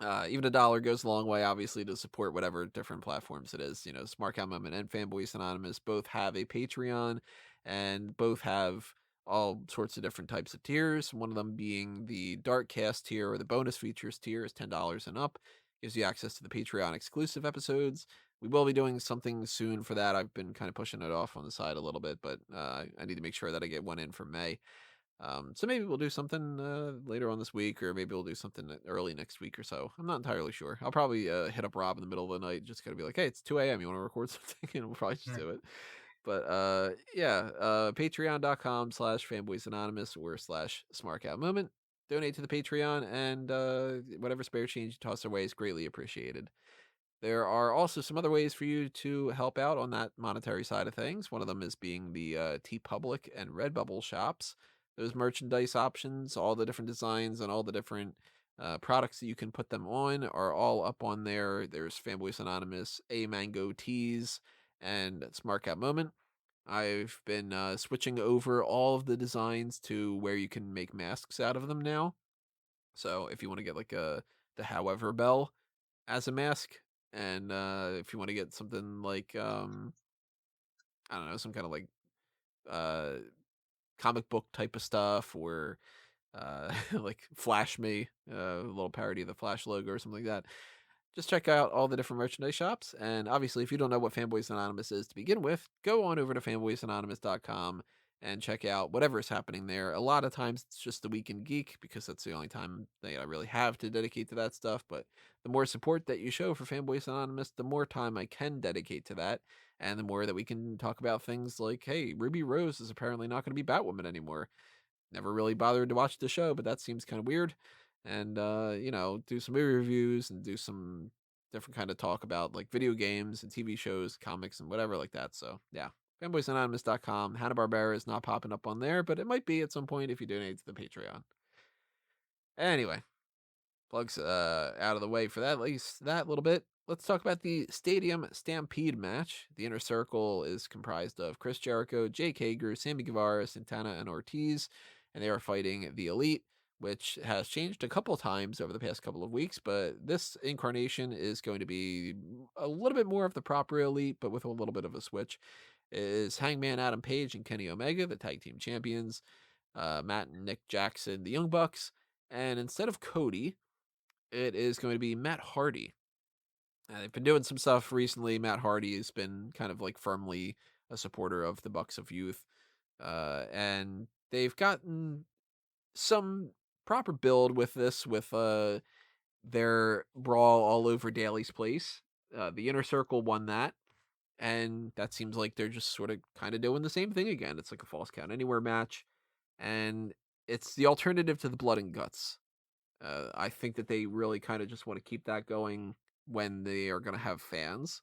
even $1 goes a long way, obviously, to support whatever different platforms it is. You know, Smark Moment and Fanboys Anonymous both have a Patreon, and both have all sorts of different types of tiers. One of them being the Dark Cast tier, or the bonus features tier, is $10 and up. Gives you access to the Patreon exclusive episodes. We will be doing something soon for that. I've been kind of pushing it off on the side a little bit, but I need to make sure that I get one in for May. So maybe we'll do something later on this week, or maybe we'll do something early next week or so. I'm not entirely sure. I'll probably hit up Rob in the middle of the night, just gotta be like, hey, it's 2 a.m. You want to record something? And we'll probably just do it. But patreon.com/fanboysanonymous or /smarkoutmoment. Donate to the Patreon, and whatever spare change you toss our way is greatly appreciated. There are also some other ways for you to help out on that monetary side of things. One of them is being the TeePublic and Redbubble shops. Those merchandise options, all the different designs and all the different products that you can put them on are all up on there. There's Fanboys Anonymous, A Mango Tees, and Smark Out Moment. I've been switching over all of the designs to where you can make masks out of them now. So if you want to get like the However Bell as a mask, and if you want to get something like I don't know, some kind of like comic book type of stuff, or like Flash Me, a little parody of the Flash logo or something like that. Just check out all the different merchandise shops. And obviously, if you don't know what Fanboys Anonymous is to begin with, go on over to fanboysanonymous.com and check out whatever is happening there. A lot of times it's just the Week in Geek, because that's the only time that I really have to dedicate to that stuff. But the more support that you show for Fanboys Anonymous, the more time I can dedicate to that. And the more that we can talk about things like, hey, Ruby Rose is apparently not going to be Batwoman anymore. Never really bothered to watch the show, but that seems kind of weird. And do some movie reviews and do some different kind of talk about like video games and TV shows, comics, and whatever like that. So yeah, fanboysanonymous.com. Hanna-Barbera is not popping up on there, but it might be at some point if you donate to the Patreon. Anyway, plugs out of the way for that, at least that little bit. Let's talk about the Stadium Stampede match. The Inner Circle is comprised of Chris Jericho, Jake Hager, Sammy Guevara, Santana, and Ortiz, and they are fighting the Elite. which has changed a couple times over the past couple of weeks, but this incarnation is going to be a little bit more of the proper Elite, but with a little bit of a switch. It is Hangman Adam Page and Kenny Omega, the tag team champions, Matt and Nick Jackson, the Young Bucks, and instead of Cody, it is going to be Matt Hardy. They've been doing some stuff recently. Matt Hardy has been kind of like firmly a supporter of the Bucks of Youth, and they've gotten some proper build with this, with their brawl all over Daly's Place. The Inner Circle won that, and that seems like they're just sort of kind of doing the same thing again. It's like a Falls Count Anywhere match, and it's the alternative to the Blood and Guts. I think that they really kind of just want to keep that going when they are going to have fans.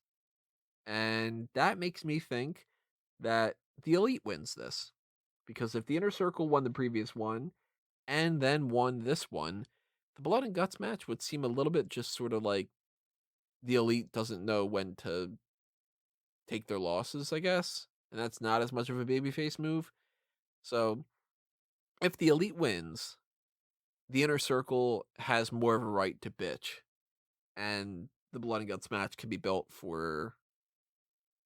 And that makes me think that the Elite wins this. Because if the Inner Circle won the previous one and then won this one, the Blood and Guts match would seem a little bit just sort of like the Elite doesn't know when to take their losses, I guess. And that's not as much of a babyface move. So if the Elite wins, the Inner Circle has more of a right to bitch. And the Blood and Guts match can be built for,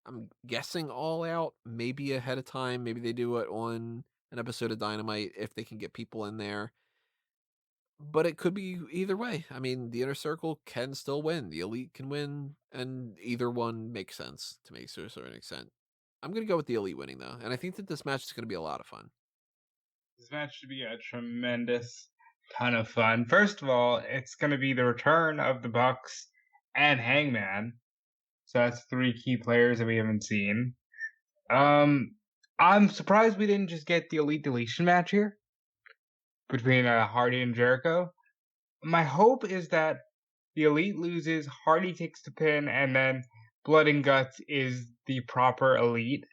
I'm guessing, All Out, maybe ahead of time. Maybe they do it on an episode of Dynamite if they can get people in there. But it could be either way. I mean, the Inner Circle can still win. The Elite can win, and either one makes sense to me to a certain extent. I'm going to go with the Elite winning, though. And I think that this match is going to be a lot of fun. This match should be a tremendous ton of fun. First of all, it's going to be the return of the Bucks and Hangman. So that's 3 key players that we haven't seen. I'm surprised we didn't just get the Elite Deletion match here between Hardy and Jericho. My hope is that the Elite loses, Hardy takes the pin, and then Blood and Guts is the proper Elite.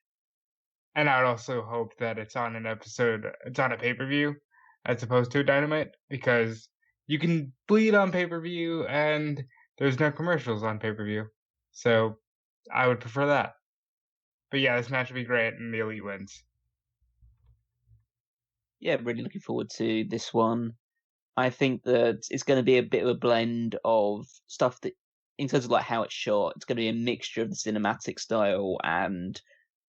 And I would also hope that it's on an episode, it's on a pay-per-view as opposed to a Dynamite, because you can bleed on pay-per-view and there's no commercials on pay-per-view. So I would prefer that. But yeah, this match would be great and the Elite wins. Yeah, really looking forward to this one. I think that it's going to be a bit of a blend of stuff that, in terms of like how it's shot, it's going to be a mixture of the cinematic style and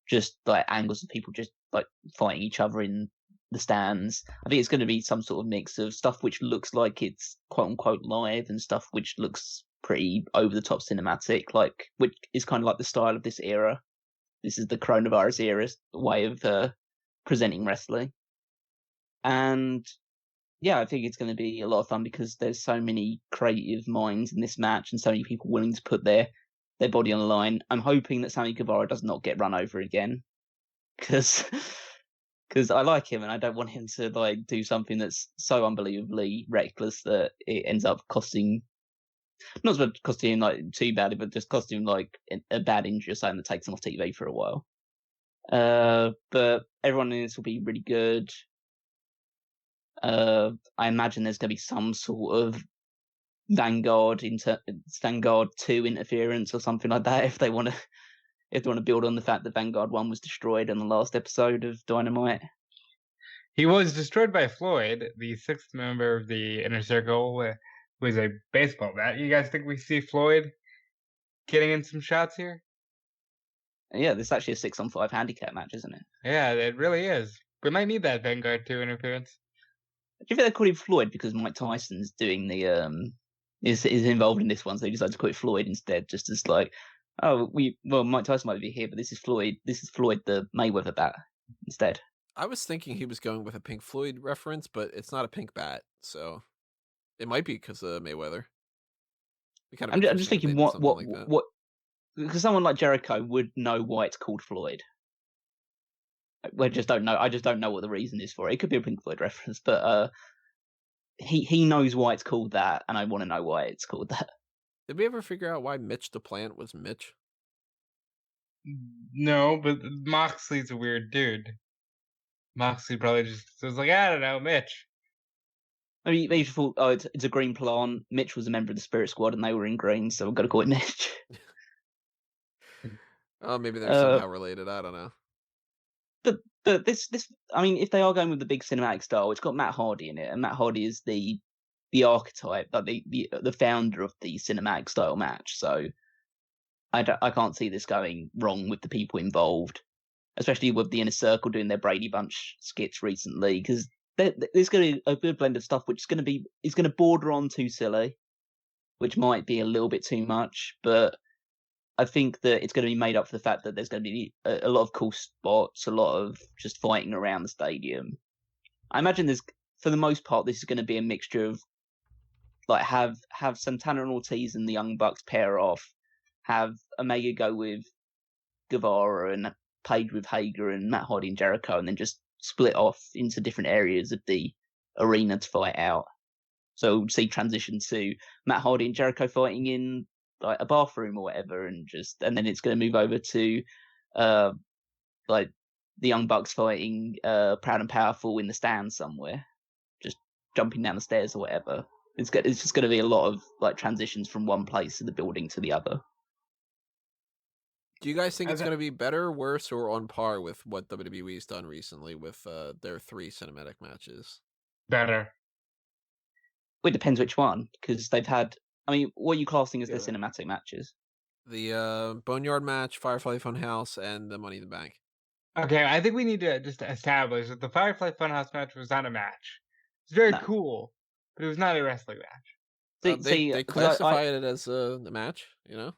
just like angles of people just like fighting each other in the stands. I think it's going to be some sort of mix of stuff which looks like it's quote unquote live and stuff which looks pretty over the top cinematic, like which is kind of like the style of this era. This is the coronavirus era way of presenting wrestling. And yeah, I think it's going to be a lot of fun because there's so many creative minds in this match and so many people willing to put their body on the line. I'm hoping that Sammy Guevara does not get run over again, because I like him and I don't want him to like do something that's so unbelievably reckless that it ends up costing, not costing him like too badly, but just costing him like a bad injury or something that takes him off TV for a while. But everyone in this will be really good. I imagine there's going to be some sort of Vanguard 2 interference or something like that if they want to build on the fact that Vanguard 1 was destroyed in the last episode of Dynamite. He was destroyed by Floyd, the 6th member of the Inner Circle, who is a baseball bat. You guys think we see Floyd getting in some shots here? Yeah, this is actually a 6-on-5 handicap match, isn't it? Yeah, it really is. We might need that Vanguard 2 interference. Do you think they called him Floyd because Mike Tyson's doing the is involved in this one, so they decided to call it Floyd instead, just as like, Mike Tyson might be here, but this is Floyd the Mayweather bat instead. I was thinking he was going with a Pink Floyd reference, but it's not a pink bat, so it might be because of Mayweather. I'm just thinking what because someone like Jericho would know why it's called Floyd. I just don't know what the reason is for it. It could be a Pink Floyd reference, but he knows why it's called that, and I want to know why it's called that. Did we ever figure out why Mitch the Plant was Mitch? No, but Moxley's a weird dude. Moxley probably just was like, I don't know, Mitch. Maybe you thought, it's a green plant. Mitch was a member of the Spirit Squad, and they were in green, so we've got to call it Mitch. Oh, maybe they're somehow related. I don't know. But But I mean, if they are going with the big cinematic style, it's got Matt Hardy in it, and Matt Hardy is the archetype, like the founder of the cinematic style match. So I can't see this going wrong with the people involved, especially with the Inner Circle doing their Brady Bunch skits recently, because there's going to be a good blend of stuff, which is going to border on too silly, which might be a little bit too much, but I think that it's going to be made up for the fact that there's going to be a lot of cool spots, a lot of just fighting around the stadium. I imagine for the most part, this is going to be a mixture of like have Santana and Ortiz and the Young Bucks pair off, have Omega go with Guevara and Page with Hager and Matt Hardy and Jericho, and then just split off into different areas of the arena to fight out. So we'll see transition to Matt Hardy and Jericho fighting in like a bathroom or whatever, and then it's going to move over to like the Young Bucks fighting Proud and Powerful in the stands somewhere, just jumping down the stairs or whatever. It's just going to be a lot of like transitions from one place of the building to the other. Do you guys think it's going to be better, worse, or on par with what WWE's done recently with their 3 cinematic matches? Better. Well, it depends which one, because they've had. I mean, what are you classing as their cinematic matches? The Boneyard match, Firefly Funhouse, and the Money in the Bank. Okay, I think we need to just establish that the Firefly Funhouse match was not a match. It's very cool, but it was not a wrestling match. They classified it as a match, you know?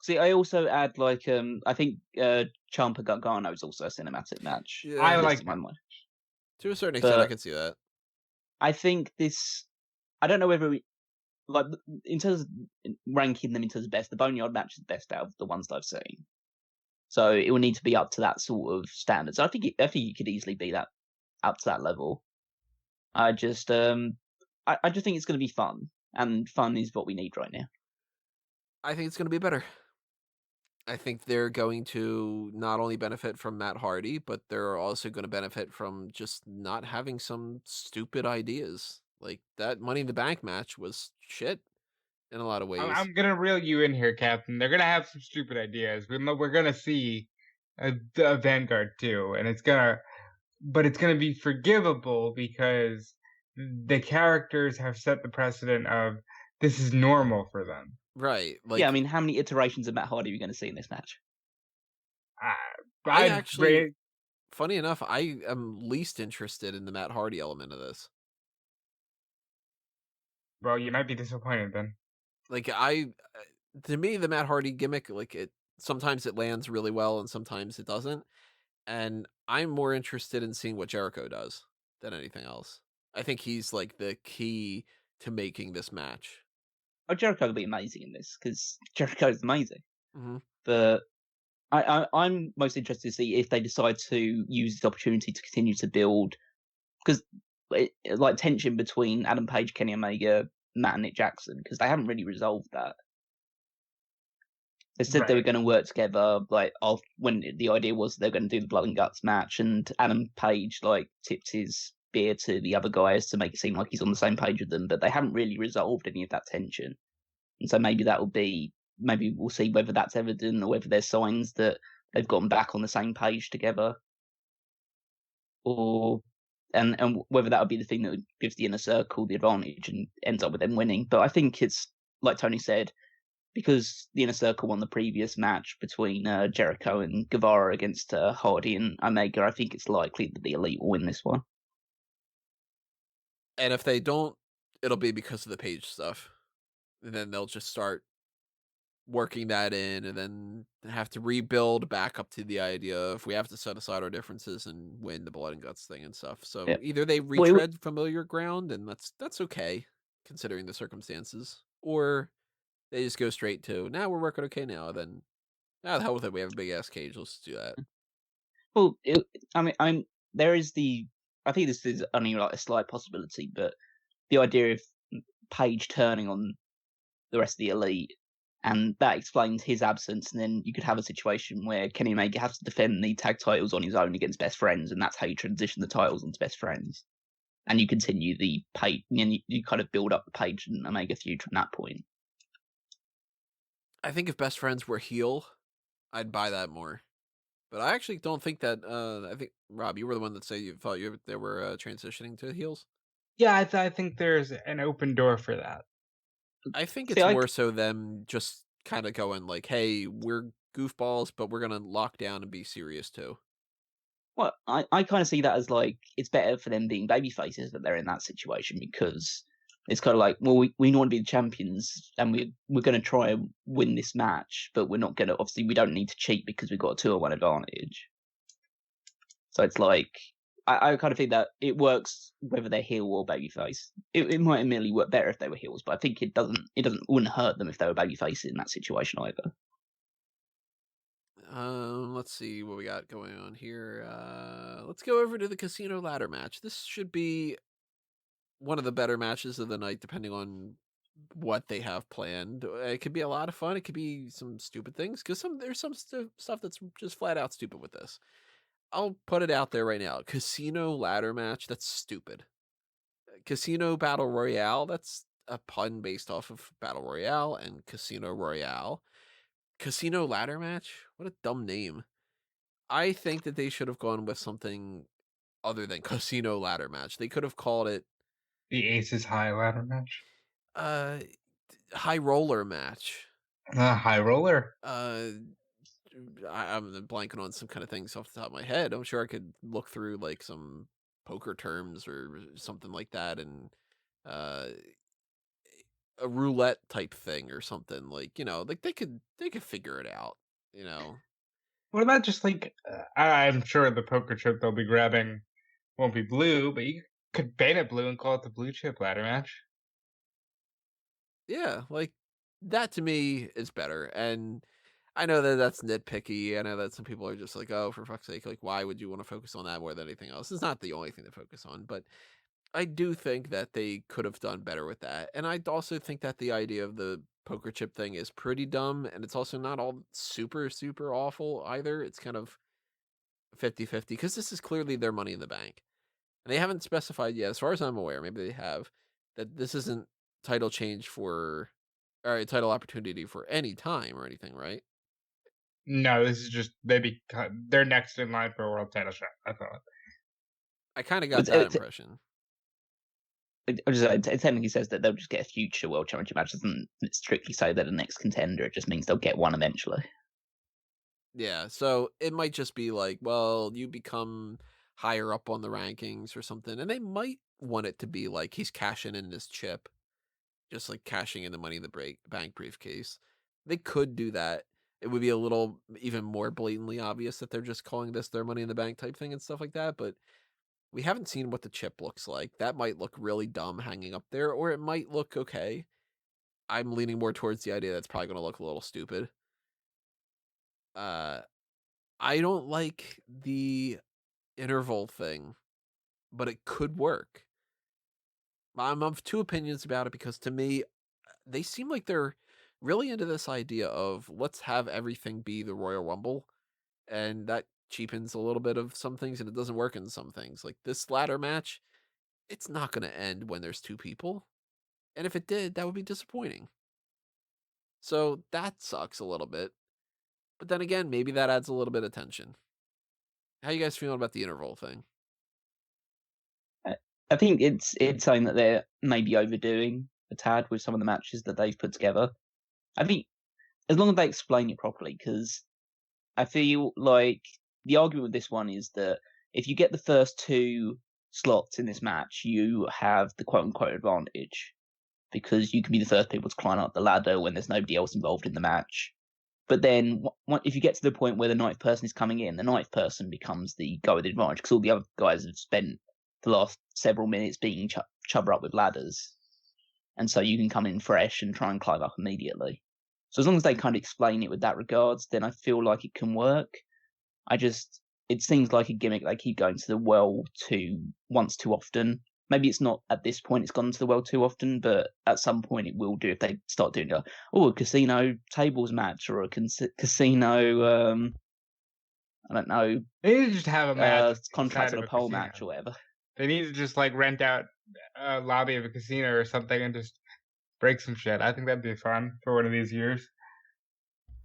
See, I also add like I think Ciampa Gargano is also a cinematic match. Yeah, I like that. To a certain extent, I can see that. I think this. I don't know whether like in terms of ranking them in terms of best, the Boneyard match is the best out of the ones that I've seen. So it will need to be up to that sort of standard. So I think it could easily be that up to that level. I just think it's going to be fun, and fun is what we need right now. I think it's going to be better. I think they're going to not only benefit from Matt Hardy, but they're also going to benefit from just not having some stupid ideas. Like that Money in the Bank match was shit in a lot of ways. I'm going to reel you in here, Captain. They're going to have some stupid ideas. We're going to see a Vanguard too, and it's going to be forgivable because the characters have set the precedent of this is normal for them. Right. Like, yeah, I mean, how many iterations of Matt Hardy are we going to see in this match? I actually, funny enough, I am least interested in the Matt Hardy element of this. Well, you might be disappointed then. Like, to me, the Matt Hardy gimmick, like, sometimes it lands really well and sometimes it doesn't. And I'm more interested in seeing what Jericho does than anything else. I think he's, like, the key to making this match. Oh, Jericho will be amazing in this because Jericho is amazing. Mm-hmm. But I'm most interested to see if they decide to use this opportunity to continue to build, because like tension between Adam Page, Kenny Omega, Matt and Nick Jackson, because they haven't really resolved that. They said they were going to work together, like when the idea was they were going to do the Blood and Guts match, and Adam Page like tipped his beer to the other guys to make it seem like he's on the same page with them, but they haven't really resolved any of that tension. And so maybe we'll see whether that's evident or whether there's signs that they've gotten back on the same page together, or and whether that would be the thing that gives the Inner Circle the advantage and ends up with them winning. But I think it's like Tony said, because the Inner Circle won the previous match between Jericho and Guevara against Hardy and Omega, I think it's likely that the Elite will win this one. And if they don't, it'll be because of the Page stuff. And then they'll just start working that in and then have to rebuild back up to the idea of we have to set aside our differences and win the Blood and Guts thing and stuff. So either they retread familiar ground, and that's okay considering the circumstances, or they just go straight to, now we're working okay now, then the hell with it, we have a big ass cage, let's do that. Well, I mean, there is I think this is only like a slight possibility, but the idea of Page turning on the rest of the Elite, and that explains his absence, and then you could have a situation where Kenny Omega has to defend the tag titles on his own against Best Friends, and that's how you transition the titles onto Best Friends. And you continue the Page, and you kind of build up the Page and Omega feud from that point. I think if Best Friends were heel, I'd buy that more. But I actually don't think that. I think Rob, you were the one that said you thought they were transitioning to heels. Yeah, I think there's an open door for that. I think See, it's more so them just kind of going like, "Hey, we're goofballs, but we're gonna lock down and be serious too." Well, I kind of see that as like it's better for them being baby faces that they're in that situation, because it's kind of like, well, we want to be the champions and we're going to try and win this match, but we're not going to. Obviously, we don't need to cheat because we've got a 2-1 advantage. So it's like I kind of think that it works whether they're heel or babyface. It might admittedly work better if they were heels, but I think it wouldn't hurt them if they were babyface in that situation either. Let's see what we got going on here. Let's go over to the casino ladder match. This should be one of the better matches of the night, depending on what they have planned. It could be a lot of fun. It could be some stupid things, because there's some stuff that's just flat out stupid with this. I'll put it out there right now. Casino ladder match, that's stupid. Casino Battle Royale, that's a pun based off of Battle Royale and Casino Royale. Casino ladder match? What a dumb name. I think that they should have gone with something other than Casino ladder match. They could have called it The Aces High ladder match. High roller match. High roller. I'm blanking on some kind of things off the top of my head. I'm sure I could look through like some poker terms or something like that, and a roulette type thing or something, like, like they could figure it out. What about just like I'm sure the poker chip they'll be grabbing won't be blue, but you could paint it blue and call it the blue chip ladder match. Yeah, like that to me is better. And I know that that's nitpicky. I know that some people are just like, oh, for fuck's sake, like, why would you want to focus on that more than anything else? It's not the only thing to focus on, but I do think that they could have done better with that. And I also think that the idea of the poker chip thing is pretty dumb, and it's also not all super, super awful either. It's kind of 50-50, because this is clearly their Money in the Bank. And they haven't specified yet, as far as I'm aware, maybe they have, that this isn't title change for, or a title opportunity for any time or anything, right? No, this is just they're next in line for a world title shot. I thought. I kind of got that impression. It technically says that they'll just get a future world championship match. It doesn't strictly say they're the next contender. It just means they'll get one eventually. Yeah, so it might just be like, well, you become higher up on the rankings or something, and they might want it to be like he's cashing in this chip, just like cashing in the Money in the Bank briefcase. They could do that. It would be a little even more blatantly obvious that they're just calling this their Money in the Bank type thing and stuff like that, but we haven't seen what the chip looks like. That might look really dumb hanging up there, or it might look okay. I'm leaning more towards the idea that's probably going to look a little stupid. I don't like the interval thing, but it could work. I'm of two opinions about it, because to me, they seem like they're really into this idea of let's have everything be the Royal Rumble, and that cheapens a little bit of some things, and it doesn't work in some things. Like this ladder match, it's not going to end when there's two people, and if it did, that would be disappointing. So that sucks a little bit. But then again, maybe that adds a little bit of tension. How you guys feeling about the interval thing? I think it's something that they're maybe overdoing a tad with some of the matches that they've put together. I think as long as they explain it properly, because I feel like the argument with this one is that if you get the first two slots in this match, you have the quote-unquote advantage, because you can be the first people to climb up the ladder when there's nobody else involved in the match. But then if you get to the point where the ninth person is coming in, the ninth person becomes the guy with the advantage, because all the other guys have spent the last several minutes being chubber up with ladders. And so you can come in fresh and try and climb up immediately. So as long as they kind of explain it with that regards, then I feel like it can work. It seems like a gimmick they keep going to the well once too often. Maybe it's not at this point, it's gone to the well too often, but at some point it will do if they start doing a casino tables match or a casino, I don't know. They need to just have a match. Contract on a pole match or whatever. They need to just like rent out a lobby of a casino or something and just break some shit. I think that'd be fun for one of these years.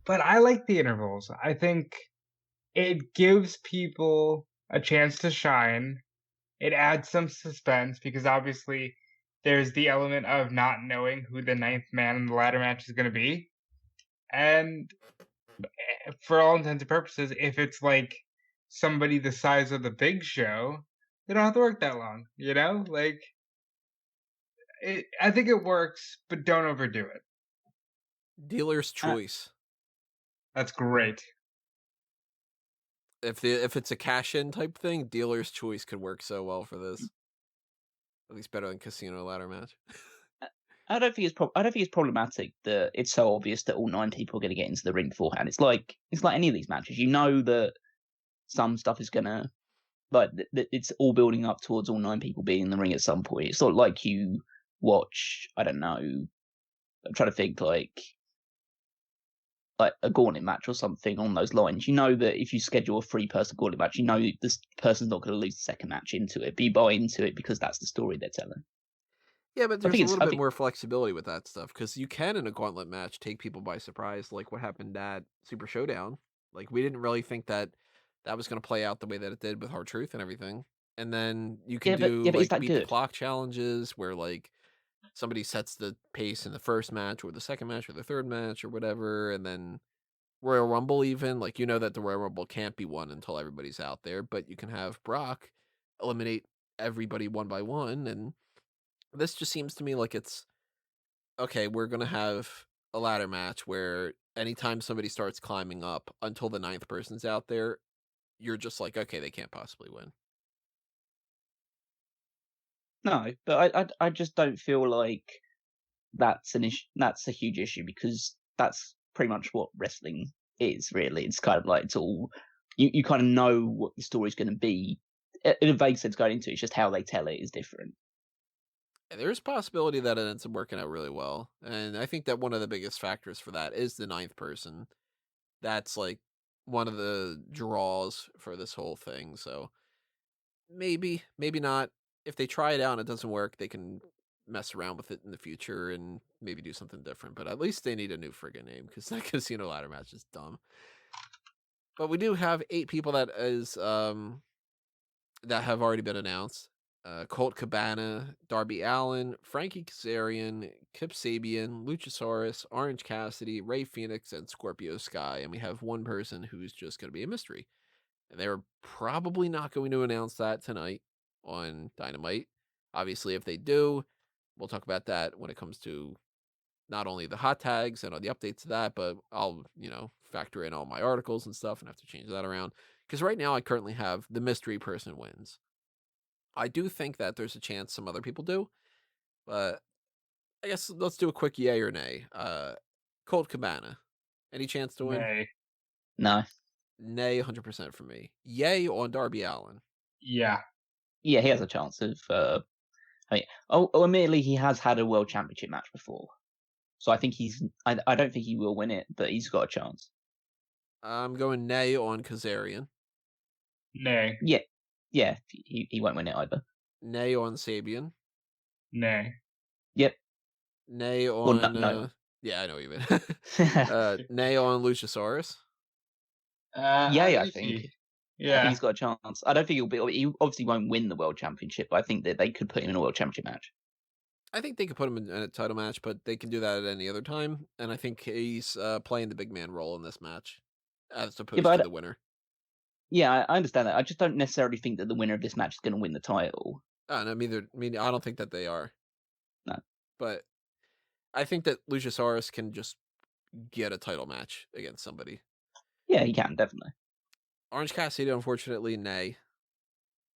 But I like the intervals. I think it gives people a chance to shine. It adds some suspense because obviously there's the element of not knowing who the 9th man in the ladder match is going to be. And for all intents and purposes, if it's like somebody the size of the Big Show, they don't have to work that long, you know? Like, I think it works, but don't overdo it. Dealer's choice. That's great. If it's a cash-in type thing, dealer's choice could work so well for this. At least better than casino ladder match. I don't think it's problematic that it's so obvious that all 9 people are going to get into the ring beforehand. It's like any of these matches. You know that some stuff is gonna, like, it's all building up towards all 9 people being in the ring at some point. It's not like you watch, I don't know, I'm trying to think, like a gauntlet match or something on those lines. You know that if you schedule a 3-person gauntlet match, you know this person's not going to lose the second match into it, but you buy into it because that's the story they're telling. Yeah, but there's a little bit more flexibility with that stuff, because you can, in a gauntlet match, take people by surprise, like what happened at Super Showdown. Like, we didn't really think that was going to play out the way that it did with Hard Truth and everything. And then you can do like beat the clock challenges where like somebody sets the pace in the first match or the second match or the third match or whatever, and then Royal Rumble even, like, you know that the Royal Rumble can't be won until everybody's out there, but you can have Brock eliminate everybody one by one, and this just seems to me like it's okay, we're going to have a ladder match where anytime somebody starts climbing up until the 9th person's out there, you're just like, okay, they can't possibly win. No, but I just don't feel like that's an issue. That's a huge issue because that's pretty much what wrestling is. Really, it's kind of like it's all you kind of know what the story's going to be in a vague sense going into. It's just how they tell it is different. There's a possibility that it ends up working out really well, and I think that one of the biggest factors for that is the 9th person. That's like one of the draws for this whole thing. So maybe not. If they try it out and it doesn't work, they can mess around with it in the future and maybe do something different. But at least they need a new friggin' name, because that casino ladder match is dumb. But we do have 8 people that have already been announced. Colt Cabana, Darby Allin, Frankie Kazarian, Kip Sabian, Luchasaurus, Orange Cassidy, Rey Fenix, and Scorpio Sky. And we have one person who's just going to be a mystery. And they're probably not going to announce that tonight on Dynamite. Obviously, if they do, we'll talk about that when it comes to not only the hot tags and all the updates to that, but I'll, factor in all my articles and stuff and have to change that around. Because right now I currently have the mystery person wins. I do think that there's a chance some other people do, but I guess let's do a quick yay or nay. Colt Cabana, any chance to win? Nay. No. Nay, 100% for me. Yay on Darby Allin. Yeah. Yeah, he has a chance of. Admittedly, he has had a world championship match before, so I think I don't think he will win it, but he's got a chance. I'm going nay on Kazarian. Nay. Yeah, he won't win it either. Nay on Sabian. Nay. Yep. Nay on... Well, no. Yeah, I know what you mean. Nay on Luchasaurus. I think. Yeah. I think he's got a chance. I don't think he obviously won't win the world championship, but I think that they could put him in a world championship match. I think they could put him in a title match, but they can do that at any other time. And I think he's playing the big man role in this match, as opposed to the winner. Yeah, I understand that. I just don't necessarily think that the winner of this match is going to win the title. No, I don't think that they are. No. But I think that Luchasaurus can just get a title match against somebody. Yeah, he can, definitely. Orange Cassidy, unfortunately, nay.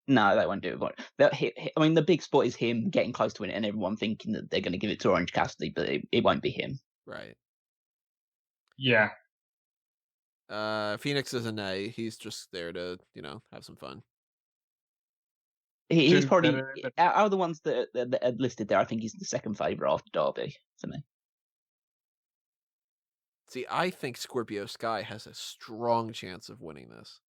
No, they won't do it. I mean, the big spot is him getting close to it and everyone thinking that they're going to give it to Orange Cassidy, but it won't be him. Right. Yeah. Phoenix is a nay. He's just there to, have some fun. He's probably, out of the ones that are listed there, I think he's the second favourite after Darby for me. See, I think Scorpio Sky has a strong chance of winning this.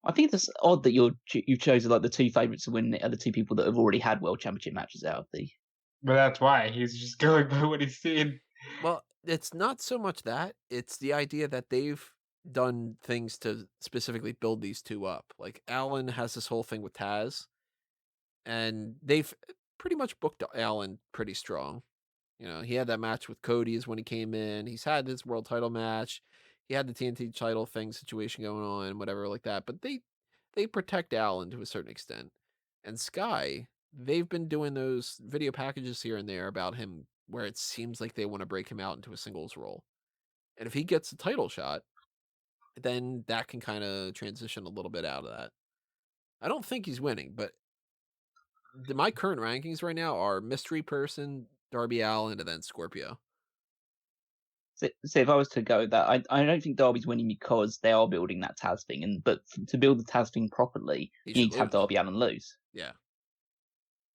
I think it's odd that you've chosen like the 2 favourites to win are the 2 people that have already had world championship matches out of the. But that's why he's just going by what he's seen. Well, it's not so much that; it's the idea that they've done things to specifically build these two up. Like Allen has this whole thing with Taz, and they've pretty much booked Allen pretty strong. You know, he had that match with Cody is when he came in. He's had his world title match. He had the TNT title thing situation going on, whatever like that. But they protect Allen to a certain extent. And Sky, they've been doing those video packages here and there about him where it seems like they want to break him out into a singles role. And if he gets a title shot, then that can kind of transition a little bit out of that. I don't think he's winning, but my current rankings right now are Mystery Person, Darby Allin, and then Scorpio. So if I was to go that, I don't think Darby's winning because they are building that Taz thing, but to build the Taz thing properly, you need to have Darby Allin lose. Yeah.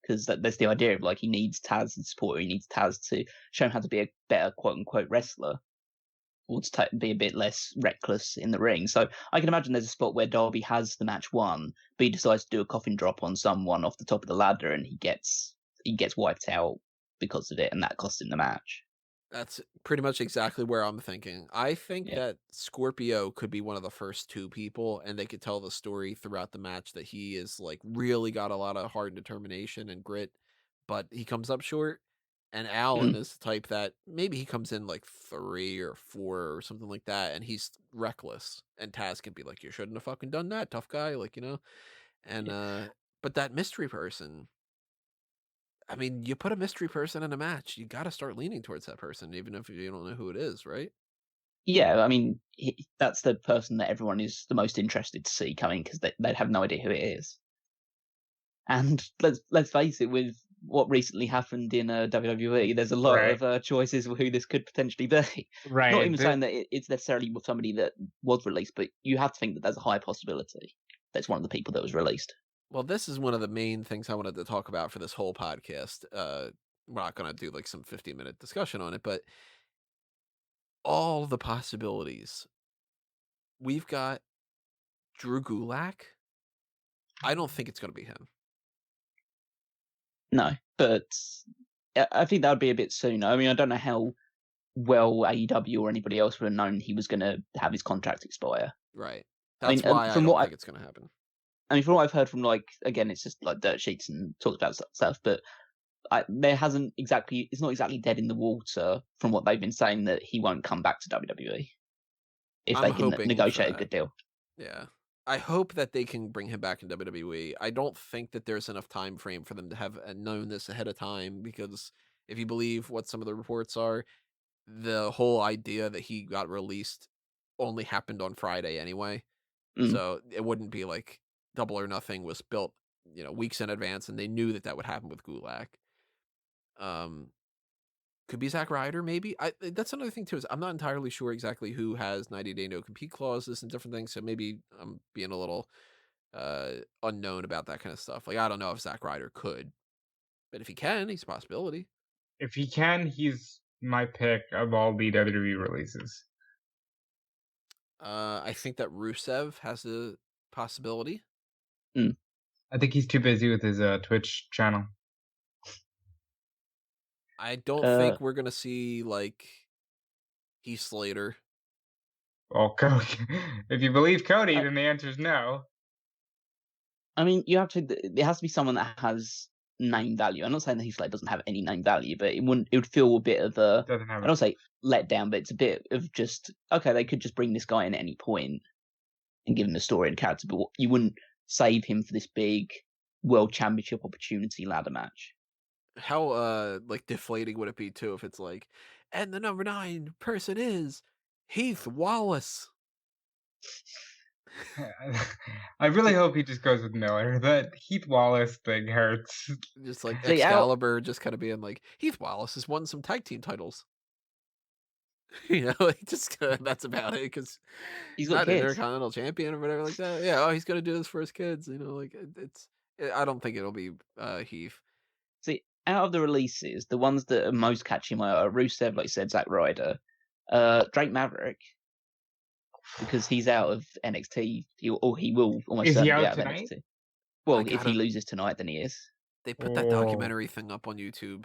Because that's the idea of, like, he needs Taz to support, he needs Taz to show him how to be a better quote-unquote wrestler, or to be a bit less reckless in the ring. So I can imagine there's a spot where Darby has the match won, but he decides to do a coffin drop on someone off the top of the ladder, and he gets wiped out because of it, and that cost him the match. That's pretty much exactly where I'm thinking. I think that Scorpio could be one of the first two people, and they could tell the story throughout the match that he is like really got a lot of heart and determination and grit, but he comes up short. And Allen is the type that maybe he comes in like 3 or 4 or something like that, and he's reckless. And Taz can be like, "You shouldn't have fucking done that, tough guy," like, you know. And but that mystery person, I mean, you put a mystery person in a match, you got to start leaning towards that person, even if you don't know who it is, right? Yeah, I mean, that's the person that everyone is the most interested to see coming, because they'd have no idea who it is. And let's face it, with what recently happened in WWE, there's a lot of choices of who this could potentially be. Right. Not even saying that it's necessarily with somebody that was released, but you have to think that there's a high possibility that's one of the people that was released. Well, this is one of the main things I wanted to talk about for this whole podcast. We're not going to do like some 50-minute discussion on it, but all the possibilities. We've got Drew Gulak. I don't think it's going to be him. No, but I think that would be a bit sooner. I mean, I don't know how well AEW or anybody else would have known he was going to have his contract expire. Right. That's why I don't think it's going to happen. I mean, from what I've heard from, like, again, it's just like dirt sheets and talked about stuff, but it's not exactly dead in the water from what they've been saying that he won't come back to WWE if they can negotiate a good deal. Yeah. I hope that they can bring him back in WWE. I don't think that there's enough time frame for them to have known this ahead of time, because if you believe what some of the reports are, the whole idea that he got released only happened on Friday anyway. So it wouldn't be like Double or Nothing was built, weeks in advance, and they knew that would happen with Gulak. Could be Zack Ryder, maybe. That's another thing too, is I'm not entirely sure exactly who has 90-day no compete clauses and different things. So maybe I'm being a little unknown about that kind of stuff. Like, I don't know if Zack Ryder could, but if he can, he's a possibility. If he can, he's my pick of all the WWE releases. I think that Rusev has a possibility. I think he's too busy with his Twitch channel. I don't think we're gonna see like Heath Slater. Well, if you believe Cody, then the answer is no. I mean, it has to be someone that has name value. I'm not saying that Heath Slater doesn't have any name value, but it would feel a bit of a, I don't say let down, but it's a bit of just, okay, they could just bring this guy in at any point and give him a story and character, but you wouldn't save him for this big world championship opportunity ladder match. How like deflating would it be too if it's like, and the number 9 person is Heath Wallace. I really hope he just goes with Miller. That Heath Wallace thing hurts. Just like Excalibur just kind of being like, Heath Wallace has won some tag team titles. Like just that's about it, because he's not an Intercontinental Champion or whatever like that. Yeah, he's gonna do this for his kids. Like I don't think it'll be Heath. See, out of the releases, the ones that are most catching my eye are Rusev, like you said, Zack Ryder, Drake Maverick, because he's out of NXT, he will almost certainly be out of NXT. Well, if he loses tonight, then he is. They put that documentary thing up on YouTube.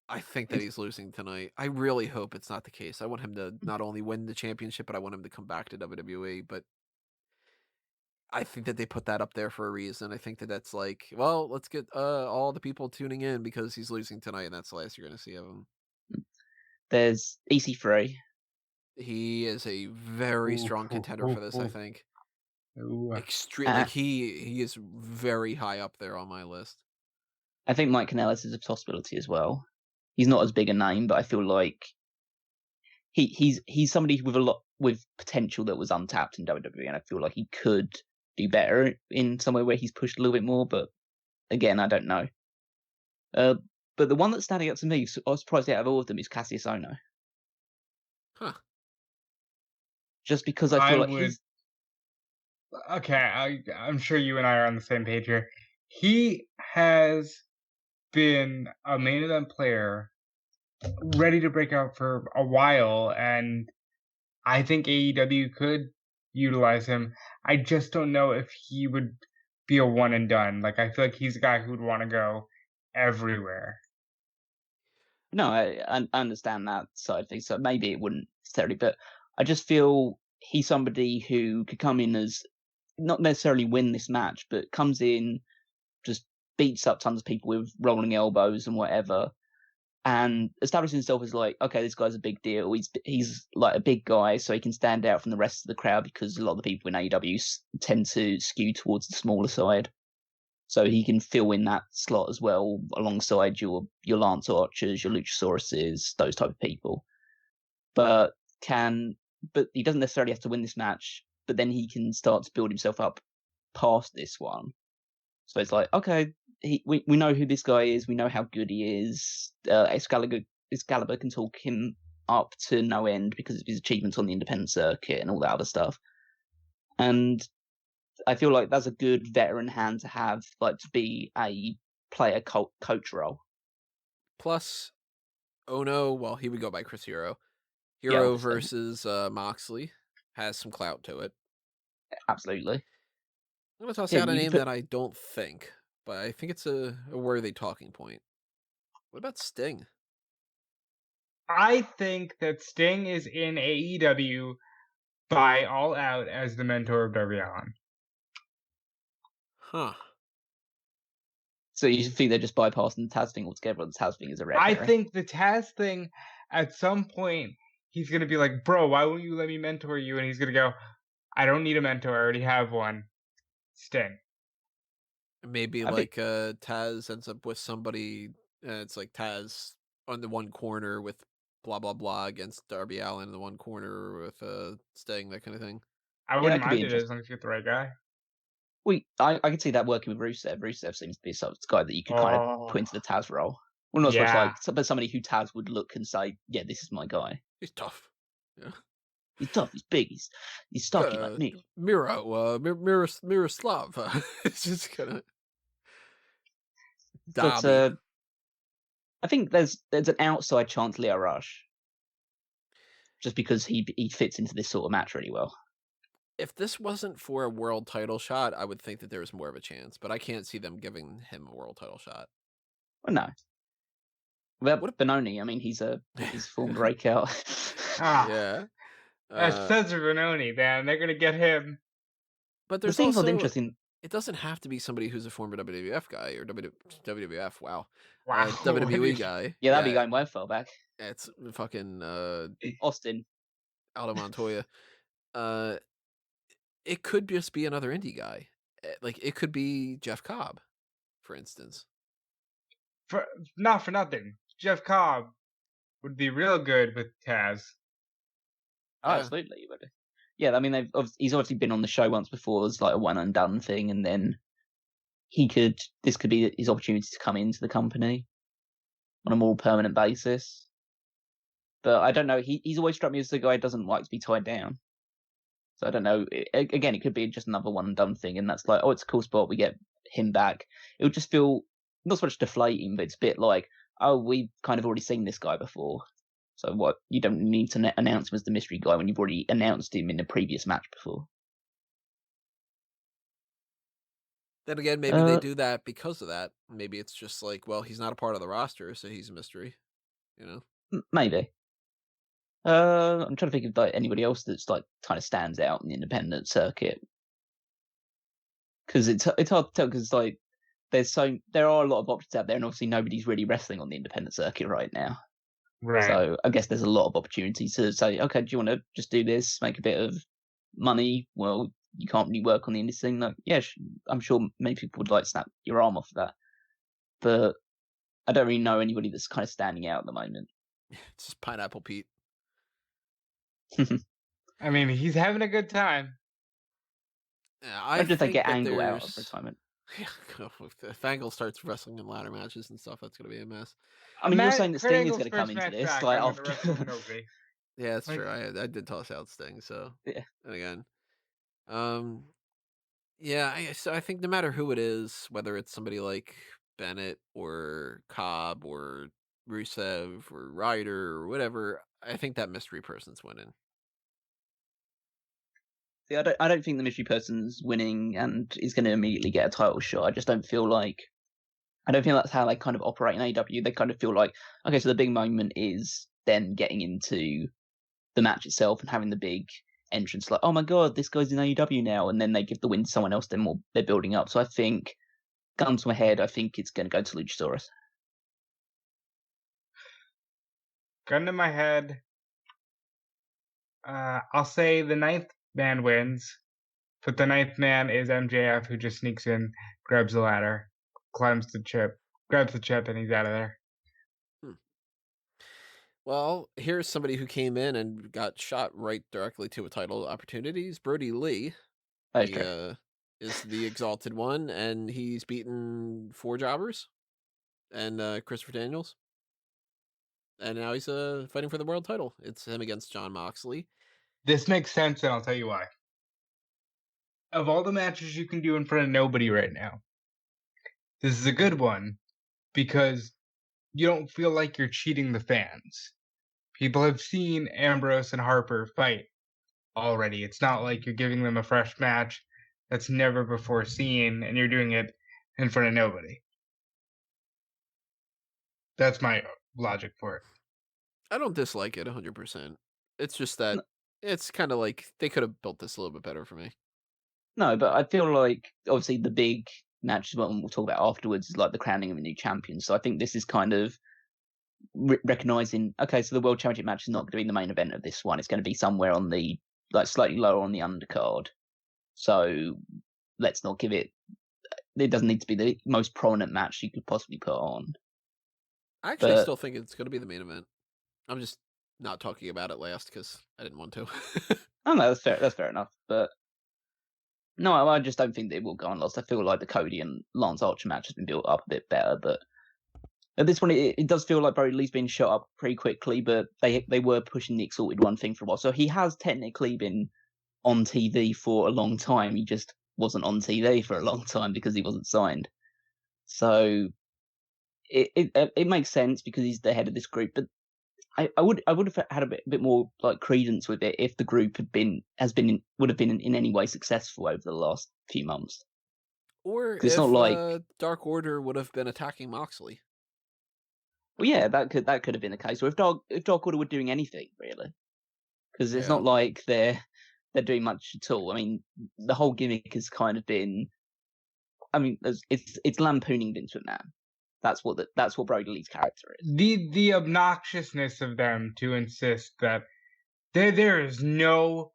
I think that he's losing tonight. I really hope it's not the case. I want him to not only win the championship, but I want him to come back to WWE. But I think that they put that up there for a reason. I think that that's like, well, let's get all the people tuning in because he's losing tonight, and that's the last you're going to see of him. There's EC3. He is a very strong contender for this, I think. Extreme, like he is very high up there on my list. I think Mike Kanellis is a possibility as well. He's not as big a name, but I feel like he's somebody with potential that was untapped in WWE, and I feel like he could do better in somewhere where he's pushed a little bit more. But again, I don't know. But the one that's standing out to me, I was surprised out of all of them, is Kassius Ohno. Huh. Just because I feel like he's... Okay, I'm sure you and I are on the same page here. He has been a main event player ready to break out for a while, and I think AEW could utilize him. I just don't know if he would be a one and done. Like, I feel like he's a guy who would want to go everywhere. No, I understand that side of things, so maybe it wouldn't necessarily, but I just feel he's somebody who could come in as, not necessarily win this match, but comes in, just beats up tons of people with rolling elbows and whatever, and establishes himself as like, okay, this guy's a big deal. He's like a big guy, so he can stand out from the rest of the crowd because a lot of the people in AEW tend to skew towards the smaller side. So he can fill in that slot as well, alongside your Lance Archers, your Luchasauruses, those type of people. But he doesn't necessarily have to win this match, but then he can start to build himself up past this one. So it's like, okay, we know who this guy is, we know how good he is. Excalibur can talk him up to no end because of his achievements on the independent circuit and all that other stuff. And I feel like that's a good veteran hand to have, like, to be a player coach role. Plus, Ohno, well, he would go by Chris Hero. Hero versus Moxley has some clout to it. Absolutely. I'm going to toss out a name that I don't think, but I think it's a worthy talking point. What about Sting? I think that Sting is in AEW by All Out as the mentor of Darby Allin. Huh. So you think they're just bypassing the Taz thing altogether? The Taz thing is a red herring? I think the Taz thing, at some point, he's going to be like, bro, why won't you let me mentor you? And he's going to go, I don't need a mentor. I already have one. Sting. Maybe Taz ends up with somebody, it's like Taz on the one corner with blah, blah, blah against Darby Allin in the one corner with Sting, that kind of thing. I wouldn't mind it as long as you get the right guy. I could see that working with Rusev. Rusev seems to be a guy that you could kind of put into the Taz role. Well, not so much but somebody who Taz would look and say, yeah, this is my guy. He's tough. Yeah. He's tough, he's big, he's stocky like me. Miroslav. It's just kind of... But I think there's an outside chance Leo Rush. Just because he fits into this sort of match really well. If this wasn't for a world title shot, I would think that there was more of a chance, but I can't see them giving him a world title shot. Well, no. Well, Benoni, I mean, he's full breakout. Yeah. Cesar Benoni, man, they're gonna get him. But there's also interesting. It doesn't have to be somebody who's a former WWF guy or WWF. Wow. WWE guy. Yeah, that'd be going way far back. It's fucking Austin, Aldo Montoya. It could just be another indie guy. Like, it could be Jeff Cobb, for instance. Not for nothing, Jeff Cobb would be real good with Taz. Oh, absolutely. But yeah, I mean, he's obviously been on the show once before as like a one and done thing, and then this could be his opportunity to come into the company on a more permanent basis. But I don't know. He's always struck me as the guy who doesn't like to be tied down. So I don't know. Again, it could be just another one and done thing, and that's like, oh, it's a cool spot. We get him back. It would just feel not so much deflating, but it's a bit like, oh, we've kind of already seen this guy before. So what? You don't need to announce him as the mystery guy when you've already announced him in the previous match before. Then again, maybe they do that because of that. Maybe it's just like, well, he's not a part of the roster, so he's a mystery. you know? Maybe. I'm trying to think of like anybody else that's like kind of stands out in the independent circuit, because it's hard to tell, because like there are a lot of options out there, and obviously nobody's really wrestling on the independent circuit right now. Right. So I guess there's a lot of opportunities to say, okay, do you want to just do this, make a bit of money? Well, you can't really work on the indie scene. Like, yeah, I'm sure many people would like to snap your arm off of that, but I don't really know anybody that's kind of standing out at the moment. It's just Pineapple Pete. I mean, he's having a good time. Yeah, I just think get that Angle out of there's- retirement. Yeah, if Angle starts wrestling in ladder matches and stuff, that's gonna be a mess. I mean, you're saying that Kurt Sting is Angle's going to come first into match this, back, like I'm gonna after. wrestle for nobody. Yeah, that's Like- true. I did toss out Sting, so Yeah. And again, yeah. So I think no matter who it is, whether it's somebody like Bennett or Cobb or Rusev or Ryder or whatever, I think that mystery person's winning. See, I don't think the mystery person's winning and is going to immediately get a title shot. I just don't feel like. I don't feel that's how they kind of operate in AEW. They kind of feel like, okay, so the big moment is them getting into the match itself and having the big entrance, like, oh my god, this guy's in AEW now, and then they give the win to someone else. They're building up. So I think, gun to my head, I think it's going to go to Luchasaurus. Gun to my head. I'll say the 9th man wins, but the 9th man is MJF, who just sneaks in, grabs the ladder, climbs the chip, grabs the chip, and he's out of there. Well, here's somebody who came in and got shot right directly to a title opportunities. Brodie Lee. That's He true. is the exalted one, and he's beaten 4 jobbers and Christopher Daniels. And now he's fighting for the world title. It's him against Jon Moxley. This makes sense, and I'll tell you why. Of all the matches you can do in front of nobody right now, this is a good one because you don't feel like you're cheating the fans. People have seen Ambrose and Harper fight already. It's not like you're giving them a fresh match that's never before seen, and you're doing it in front of nobody. That's my logic for it. I don't dislike it 100%. It's just that it's kind of like they could have built this a little bit better for me. No, but I feel like obviously the big match, what we'll talk about afterwards, is like the crowning of a new champion. So I think this is kind of recognizing, okay, so the world championship match is not going to be the main event of this one. It's going to be somewhere on the like slightly lower on the undercard. So let's not give it. It doesn't need to be the most prominent match you could possibly put on. I actually still think it's going to be the main event. I'm just not talking about it last because I didn't want to. Oh no, that's fair. That's fair enough. But no, I just don't think they will go unlost. I feel like the Cody and Lance Archer match has been built up a bit better, but at this one, it does feel like Brodie Lee's been shot up pretty quickly. But they were pushing the Exalted One thing for a while, so he has technically been on TV for a long time. He just wasn't on TV for a long time because he wasn't signed. So it makes sense because he's the head of this group, but I would have had a bit more like credence with it if the group would have been in any way successful over the last few months. Or it's if not like Dark Order would have been attacking Moxley. Well, yeah, that could have been the case. Or if Dark Order were doing anything really, because it's not like they're doing much at all. I mean, the whole gimmick has kind of been. I mean, it's lampooning Vince McMahon. That's what Brodie Lee's character is. The obnoxiousness of them to insist that there is no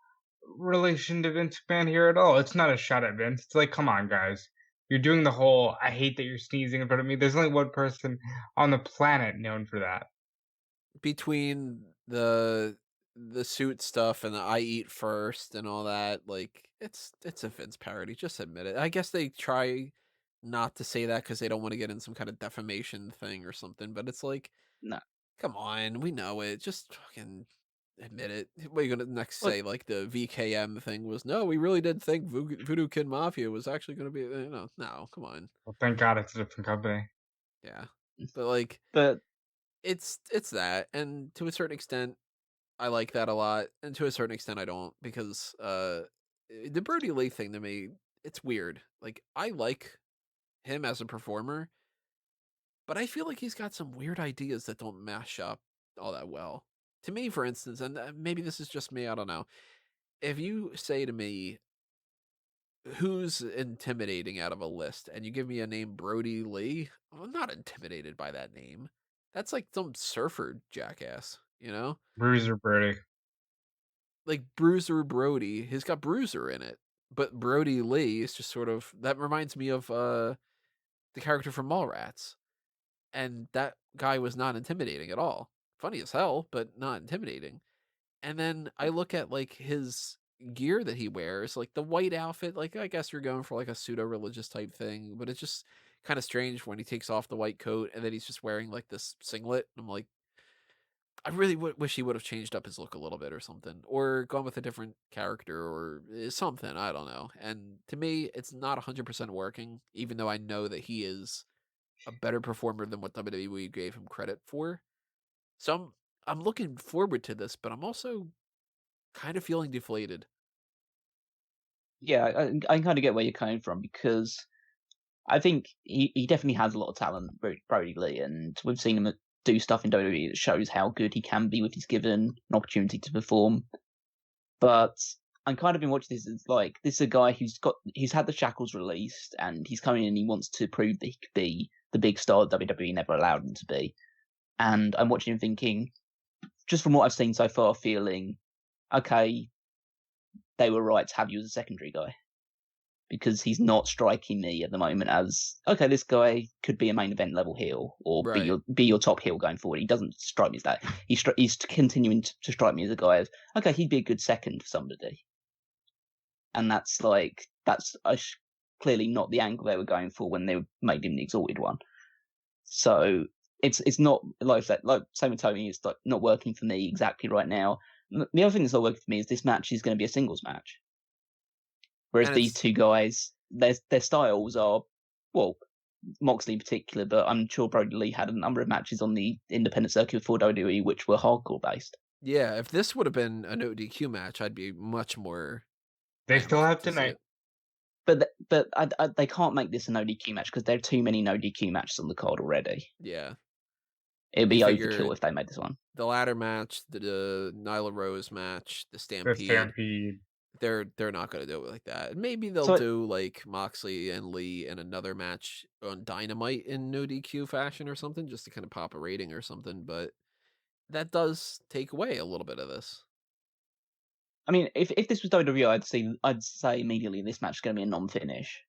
relation to Vince McMahon here at all. It's not a shot at Vince. It's like, come on, guys. You're doing the whole, I hate that you're sneezing in front of me. There's only one person on the planet known for that. Between the suit stuff and the I eat first and all that, like, it's a Vince parody. Just admit it. I guess they try not to say that because they don't want to get in some kind of defamation thing or something, but it's like, no, come on, we know it. Just fucking admit it. What are you gonna next say? Like the VKM thing was, no, we really did think Voodoo Kid Mafia was actually gonna be, no, come on. Well, thank God it's a different company. Yeah, but like, it's that, and to a certain extent, I like that a lot, and to a certain extent, I don't, because the Brodie Lee thing to me, it's weird. Like, I like him as a performer, but I feel like he's got some weird ideas that don't mash up all that well. To me, for instance, and maybe this is just me, I don't know. If you say to me, who's intimidating out of a list, and you give me a name, Brodie Lee, I'm not intimidated by that name. That's like some surfer jackass, you know? Bruiser Brodie. Like Bruiser Brodie, he's got Bruiser in it. But Brodie Lee is just sort of, that reminds me of the character from Mallrats. And that guy was not intimidating at all. Funny as hell, but not intimidating. And then I look at like his gear that he wears, like the white outfit, like I guess you're going for like a pseudo religious type thing, but it's just kind of strange when he takes off the white coat and then he's just wearing like this singlet. I'm like, I really wish he would have changed up his look a little bit or something, or gone with a different character or something. I don't know. And to me, it's not 100% working, even though I know that he is a better performer than what WWE gave him credit for. So I'm looking forward to this, but I'm also kind of feeling deflated. Yeah, I kind of get where you're coming from, because I think he definitely has a lot of talent, Brodie Lee, and we've seen him do stuff in WWE that shows how good he can be if he's given an opportunity to perform. But I'm kind of been watching this as like, this is a guy he's had the shackles released, and he's coming in and he wants to prove that he could be the big star that WWE never allowed him to be. And I'm watching him thinking, just from what I've seen so far, feeling, okay, they were right to have you as a secondary guy. Because he's not striking me at the moment as, okay, this guy could be a main event level heel, or Right. be your top heel going forward. He doesn't strike me as that. He's continuing to strike me as a guy as, okay, he'd be a good second for somebody. And that's clearly not the angle they were going for when they made him the Exalted One. So it's not like that. Like same with Tony, it's like not working for me exactly right now. The other thing that's not working for me is this match is going to be a singles match. Whereas And these two guys, their styles are, well, Moxley in particular, but I'm sure Brodie Lee had a number of matches on the independent circuit for WWE which were hardcore based. Yeah, if this would have been a no DQ match, I'd be much more. They still have to see tonight. it. But they can't make this a no DQ match because there are too many no DQ matches on the card already. Yeah. It'd be You figure overkill if they made this one. The ladder match, the Nyla Rose match, the The Stampede, Stampede. they're not going to do it like that. And maybe they'll So do like Moxley and Lee in another match on Dynamite in no DQ fashion or something, just to kind of pop a rating or something. But that does take away a little bit of this. I mean, if this was WWE, I'd say immediately this match is going to be a non-finish,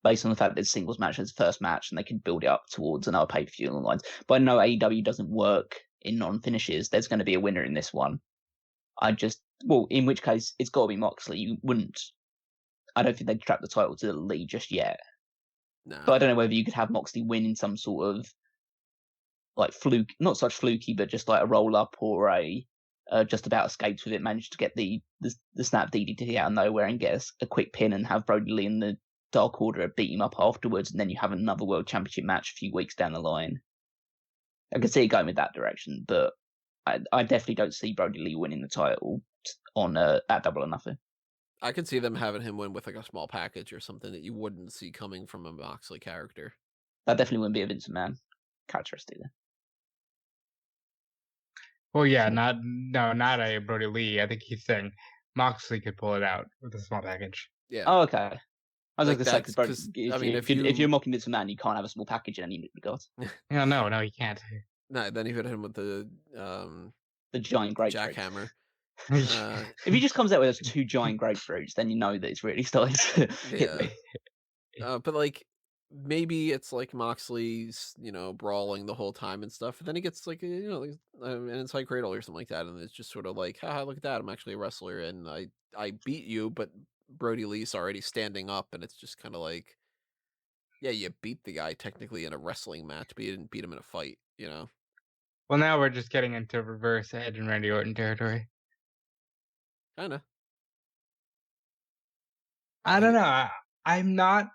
based on the fact that it's a singles match as the first match, and they can build it up towards another pay-per-view along the lines. But I know AEW doesn't work in non-finishes. There's going to be a winner in this one. In which case, it's got to be Moxley. I don't think they'd trap the title to Lee just yet. No. But I don't know whether you could have Moxley win in some sort of like fluke, not such fluky, but just like a roll up or a just about escapes with it, managed to get the snap DDT out of nowhere and get a quick pin and have Brodie Lee in the Dark Order beat him up afterwards, and then you have another World Championship match a few weeks down the line. I could see it going with that direction, but I definitely don't see Brodie Lee winning the title on at Double or Nothing. I could see them having him win with like a small package or something that you wouldn't see coming from a Moxley character. That definitely wouldn't be a Vince McMahon characteristic then. Well, yeah, not a Brodie Lee. I think he's saying Moxley could pull it out with a small package. Yeah. Oh, okay. I was Like going to say, because if you're mocking Vince McMahon, you can't have a small package in any regard. Yeah, no, you can't. No, then he hit him with the giant grapefruit. jackhammer. If he just comes out with 2 giant grapefruits, then you know that it's really starting to hit me. But like maybe it's like Moxley's, brawling the whole time and stuff, and then he gets like an inside cradle or something like that, and it's just sort of like, haha, look at that, I'm actually a wrestler and I beat you, but Brodie Lee's already standing up, and it's just kind of like, yeah, you beat the guy technically in a wrestling match, but you didn't beat him in a fight, Well, now we're just getting into reverse Edge and Randy Orton territory. Kinda. I don't know. I'm not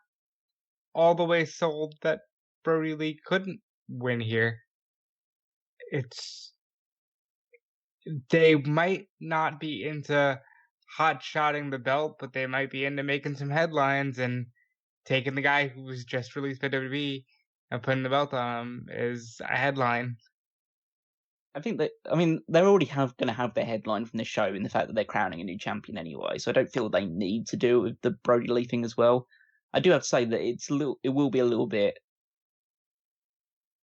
all the way sold that Brodie Lee couldn't win here. They might not be into hot-shotting the belt, but they might be into making some headlines, and taking the guy who was just released by WWE and putting the belt on him is a headline. I think that, they're already going to have their headline from the show in the fact that they're crowning a new champion anyway. So I don't feel they need to do it with the Brodie Lee thing as well. I do have to say that it will be a little bit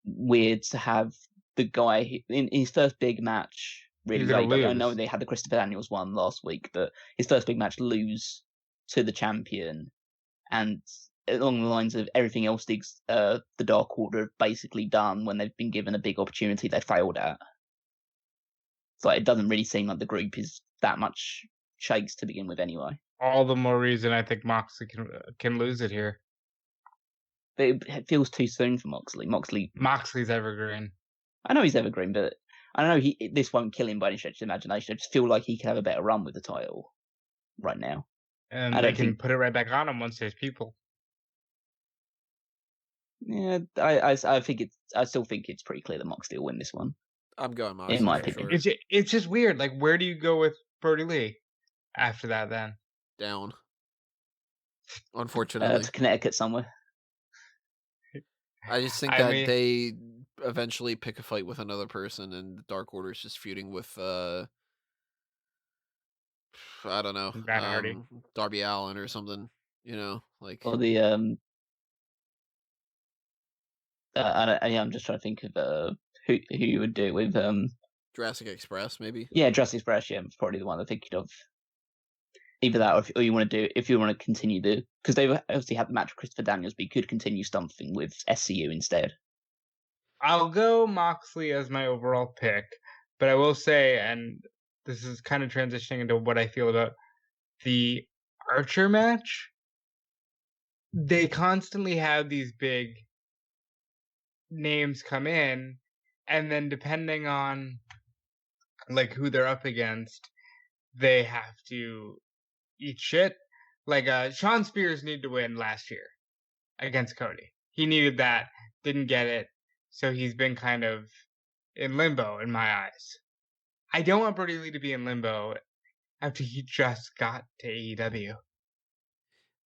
weird to have the guy in his first big match. Really, I know they had the Christopher Daniels one last week, but his first big match lose to the champion, and along the lines of everything else the Dark Order have basically done when they've been given a big opportunity they failed at. So it doesn't really seem like the group is that much shakes to begin with anyway. All the more reason I think Moxley can lose it here. But it feels too soon for Moxley. Moxley's evergreen. I know he's evergreen, but I don't know. This won't kill him by any stretch of the imagination. I just feel like he could have a better run with the title right now. And they can put it right back on him once there's people. Yeah, I still think it's pretty clear that Moxley will win this one. I'm going Moxley. In my opinion, sure. It's just weird. Like, where do you go with Brodie Lee after that? Then down. Unfortunately, to Connecticut somewhere. I just think that they eventually pick a fight with another person, and the Dark Order is just feuding with I don't know, Darby Allin or something. Like or the I'm just trying to think of who you would do it with. Jurassic Express, maybe. Yeah, Jurassic Express. Yeah, it's probably the one I'm thinking of. Either that, or you want to do if you want to continue because they obviously had the match with Christopher Daniels, but you could continue something with SCU instead. I'll go Moxley as my overall pick, but I will say, and this is kind of transitioning into what I feel about the Archer match. They constantly have these big names come in, and then depending on like who they're up against, they have to eat shit. Like Shawn Spears needed to win last year against Cody. He needed that, didn't get it, so he's been kind of in limbo in my eyes. I don't want Brodie Lee to be in limbo after he just got to AEW.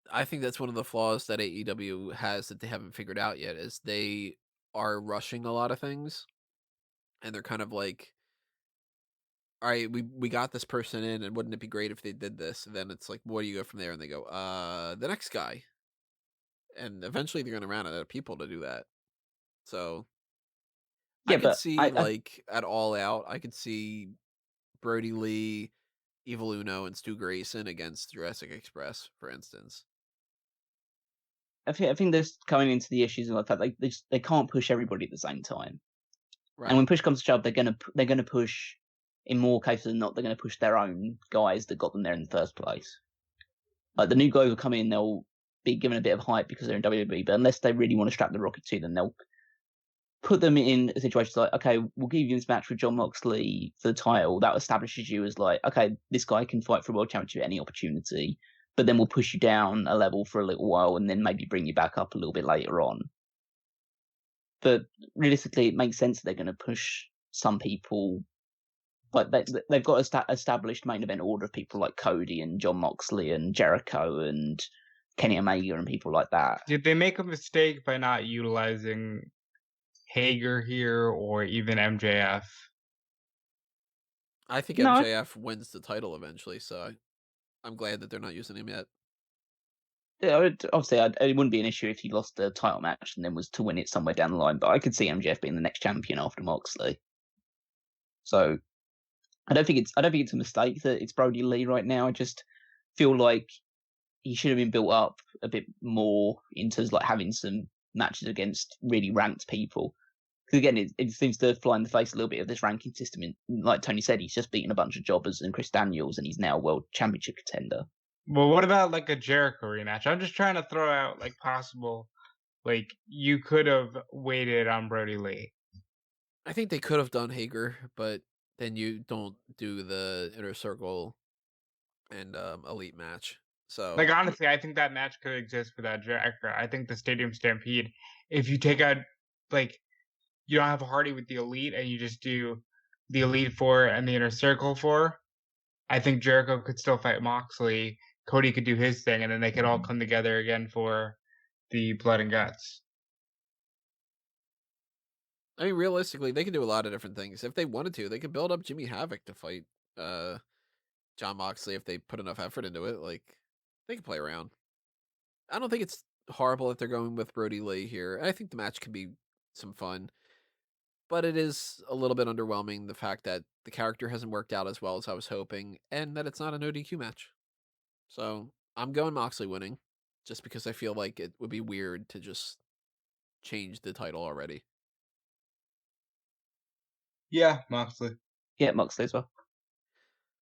I think that's one of the flaws that AEW has that they haven't figured out yet, is they are rushing a lot of things, and they're kind of like, all right, we got this person in, and wouldn't it be great if they did this? And then it's like, where do you go from there? And they go, the next guy. And eventually they're going to run out of people to do that. So yeah, I could see at All Out, I could see Brodie Lee, Evil Uno, and Stu Grayson against Jurassic Express, for instance. I think they're coming into the issues of the fact they can't push everybody at the same time. Right. And when push comes to shove, they're gonna push. In more cases than not, they're going to push their own guys that got them there in the first place. Like the new guys will come in, they'll be given a bit of hype because they're in WWE, but unless they really want to strap the rocket to them, they'll put them in a situation like, okay, we'll give you this match with Jon Moxley for the title. That establishes you as like, okay, this guy can fight for a world championship at any opportunity, but then we'll push you down a level for a little while and then maybe bring you back up a little bit later on. But realistically, it makes sense that they're going to push some people. Like they've got established main event order of people like Cody and Jon Moxley and Jericho and Kenny Omega and people like that. Did they make a mistake by not utilizing Hager here or even MJF? I think MJF wins the title eventually, so I'm glad that they're not using him yet. Yeah, obviously, it wouldn't be an issue if he lost the title match and then was to win it somewhere down the line, but I could see MJF being the next champion after Moxley. So I don't think it's a mistake that it's Brodie Lee right now. I just feel like he should have been built up a bit more into like having some matches against really ranked people. Because again, it seems to fly in the face a little bit of this ranking system. And like Tony said, he's just beaten a bunch of jobbers and Chris Daniels, and he's now a world championship contender. Well, what about like a Jericho rematch? I'm just trying to throw out like possible, like you could have waited on Brodie Lee. I think they could have done Hager, but then you don't do the Inner Circle and Elite match. So, like, honestly, I think that match could exist without Jericho. I think the Stadium Stampede, if you take out, like, you don't have a Hardy with the Elite and you just do the Elite 4 and the Inner Circle 4, I think Jericho could still fight Moxley. Cody could do his thing, and then they could all come together again for the Blood and Guts. I mean, realistically, they could do a lot of different things. If they wanted to, they could build up Jimmy Havoc to fight Jon Moxley if they put enough effort into it. Like, they could play around. I don't think it's horrible if they're going with Brodie Lee here. I think the match could be some fun. But it is a little bit underwhelming, the fact that the character hasn't worked out as well as I was hoping, and that it's not an ODQ match. So I'm going Moxley winning, just because I feel like it would be weird to just change the title already. Yeah, Moxley. Yeah, Moxley as well.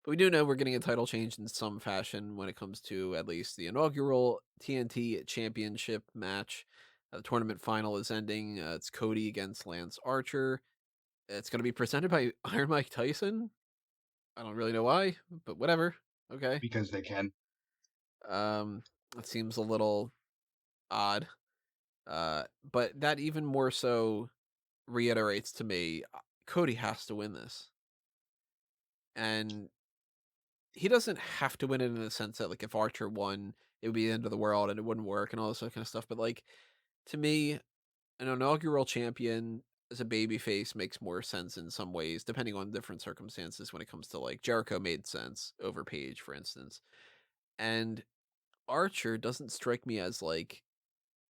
But we do know we're getting a title change in some fashion when it comes to at least the inaugural TNT Championship match. The tournament final is ending. It's Cody against Lance Archer. It's going to be presented by Iron Mike Tyson. I don't really know why, but whatever. Okay. Because they can. It seems a little odd. But that even more so reiterates to me, Cody has to win this. And he doesn't have to win it in the sense that, like, if Archer won, it would be the end of the world and it wouldn't work and all this kind of stuff. But, like, to me, an inaugural champion as a babyface makes more sense in some ways, depending on different circumstances when it comes to, like, Jericho made sense over Page, for instance. And Archer doesn't strike me as, like,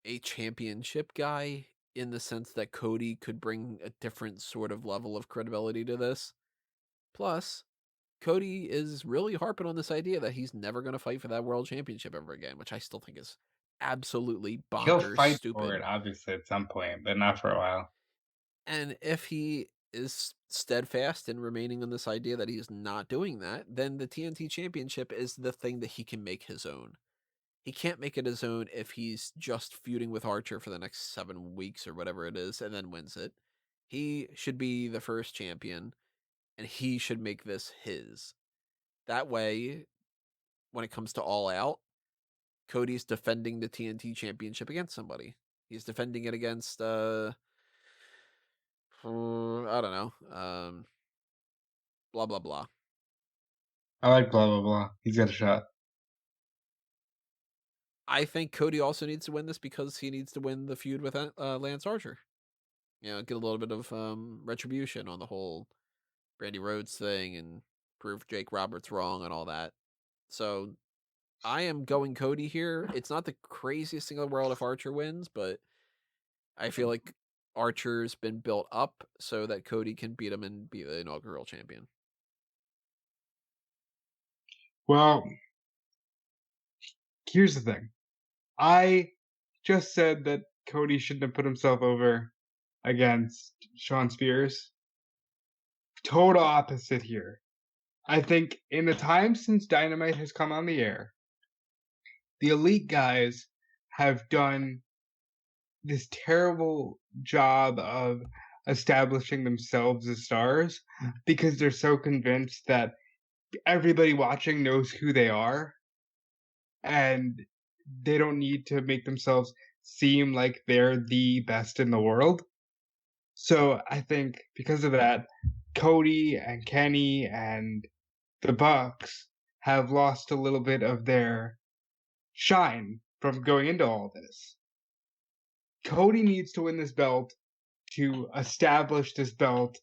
a championship guy in the sense that Cody could bring a different sort of level of credibility to this. Plus, Cody is really harping on this idea that he's never going to fight for that world championship ever again, which I still think is absolutely He'll bonkers fight stupid. for it, obviously, at some point, but not for a while. And if he is steadfast in remaining on this idea that he's not doing that, then the TNT Championship is the thing that he can make his own. He can't make it his own if he's just feuding with Archer for the next 7 weeks or whatever it is and then wins it. He should be the first champion, and he should make this his. That way, when it comes to All Out, Cody's defending the TNT Championship against somebody. He's defending it against, I don't know, blah, blah, blah. I like blah, blah, blah. He's got a shot. I think Cody also needs to win this because he needs to win the feud with Lance Archer. You know, get a little bit of retribution on the whole Brandy Rhodes thing and prove Jake Roberts wrong and all that. So I am going Cody here. It's not the craziest thing in the world if Archer wins, but I feel like Archer's been built up so that Cody can beat him and be the inaugural champion. Well, here's the thing. I just said that Cody shouldn't have put himself over against Shawn Spears. Total opposite here. I think in the time since Dynamite has come on the air, the Elite guys have done this terrible job of establishing themselves as stars because they're so convinced that everybody watching knows who they are and they don't need to make themselves seem like they're the best in the world. So I think because of that, Cody and Kenny and the Bucks have lost a little bit of their shine from going into all this. Cody needs to win this belt to establish this belt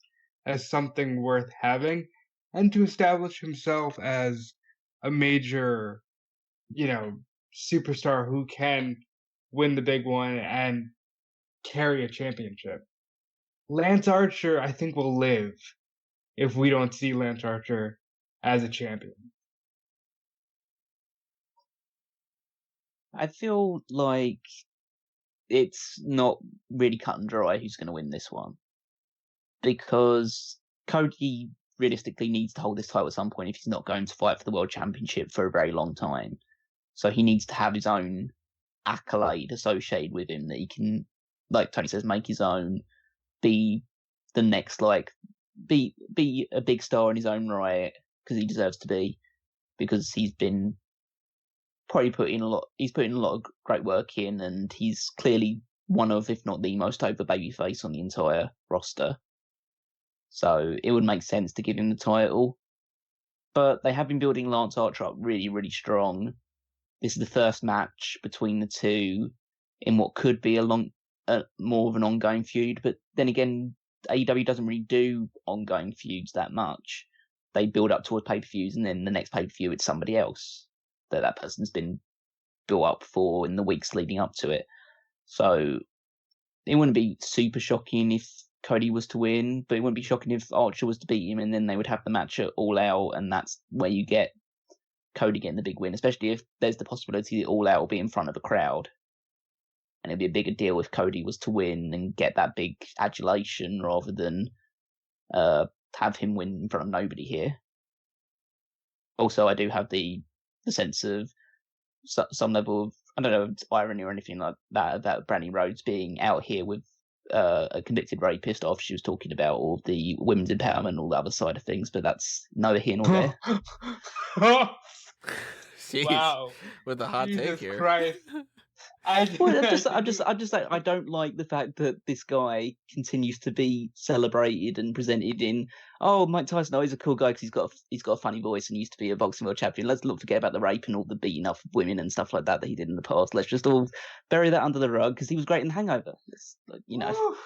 as something worth having and to establish himself as a major, superstar who can win the big one and carry a championship. Lance Archer, I think, will live if we don't see Lance Archer as a champion. I feel like it's not really cut and dry who's going to win this one. Because Cody realistically needs to hold this title at some point if he's not going to fight for the World Championship for a very long time. So he needs to have his own accolade associated with him that he can, like Tony says, make his own, be the next, be a big star in his own right, because he deserves to be, because he's been probably putting a lot of great work in, and he's clearly one of, if not the most over babyface on the entire roster. So it would make sense to give him the title. But they have been building Lance Archer up really, really strong. This is the first match between the two in what could be more of an ongoing feud. But then again, AEW doesn't really do ongoing feuds that much. They build up towards pay-per-views, and then the next pay-per-view it's somebody else that person's been built up for in the weeks leading up to it. So it wouldn't be super shocking if Cody was to win, but it wouldn't be shocking if Archer was to beat him, and then they would have the match at All Out, and that's where you get Cody getting the big win, especially if there's the possibility that All Out will be in front of a crowd. And it'd be a bigger deal if Cody was to win and get that big adulation rather than have him win in front of nobody here. Also, I do have the sense of some level of, I don't know, irony or anything like that, about Brandy Rhodes being out here with a convicted rapist after she was talking about all the women's empowerment and all the other side of things, but that's neither here nor there. Jeez, Wow. with the hot Jesus take here. Christ. I just I don't like the fact that this guy continues to be celebrated and presented in, oh, Mike Tyson, oh, he's a cool guy because he's got a funny voice and he used to be a boxing world champion. Let's not forget about the rape and all the beating up of women and stuff like that he did in the past. Let's just all bury that under the rug because he was great in Hangover. You know.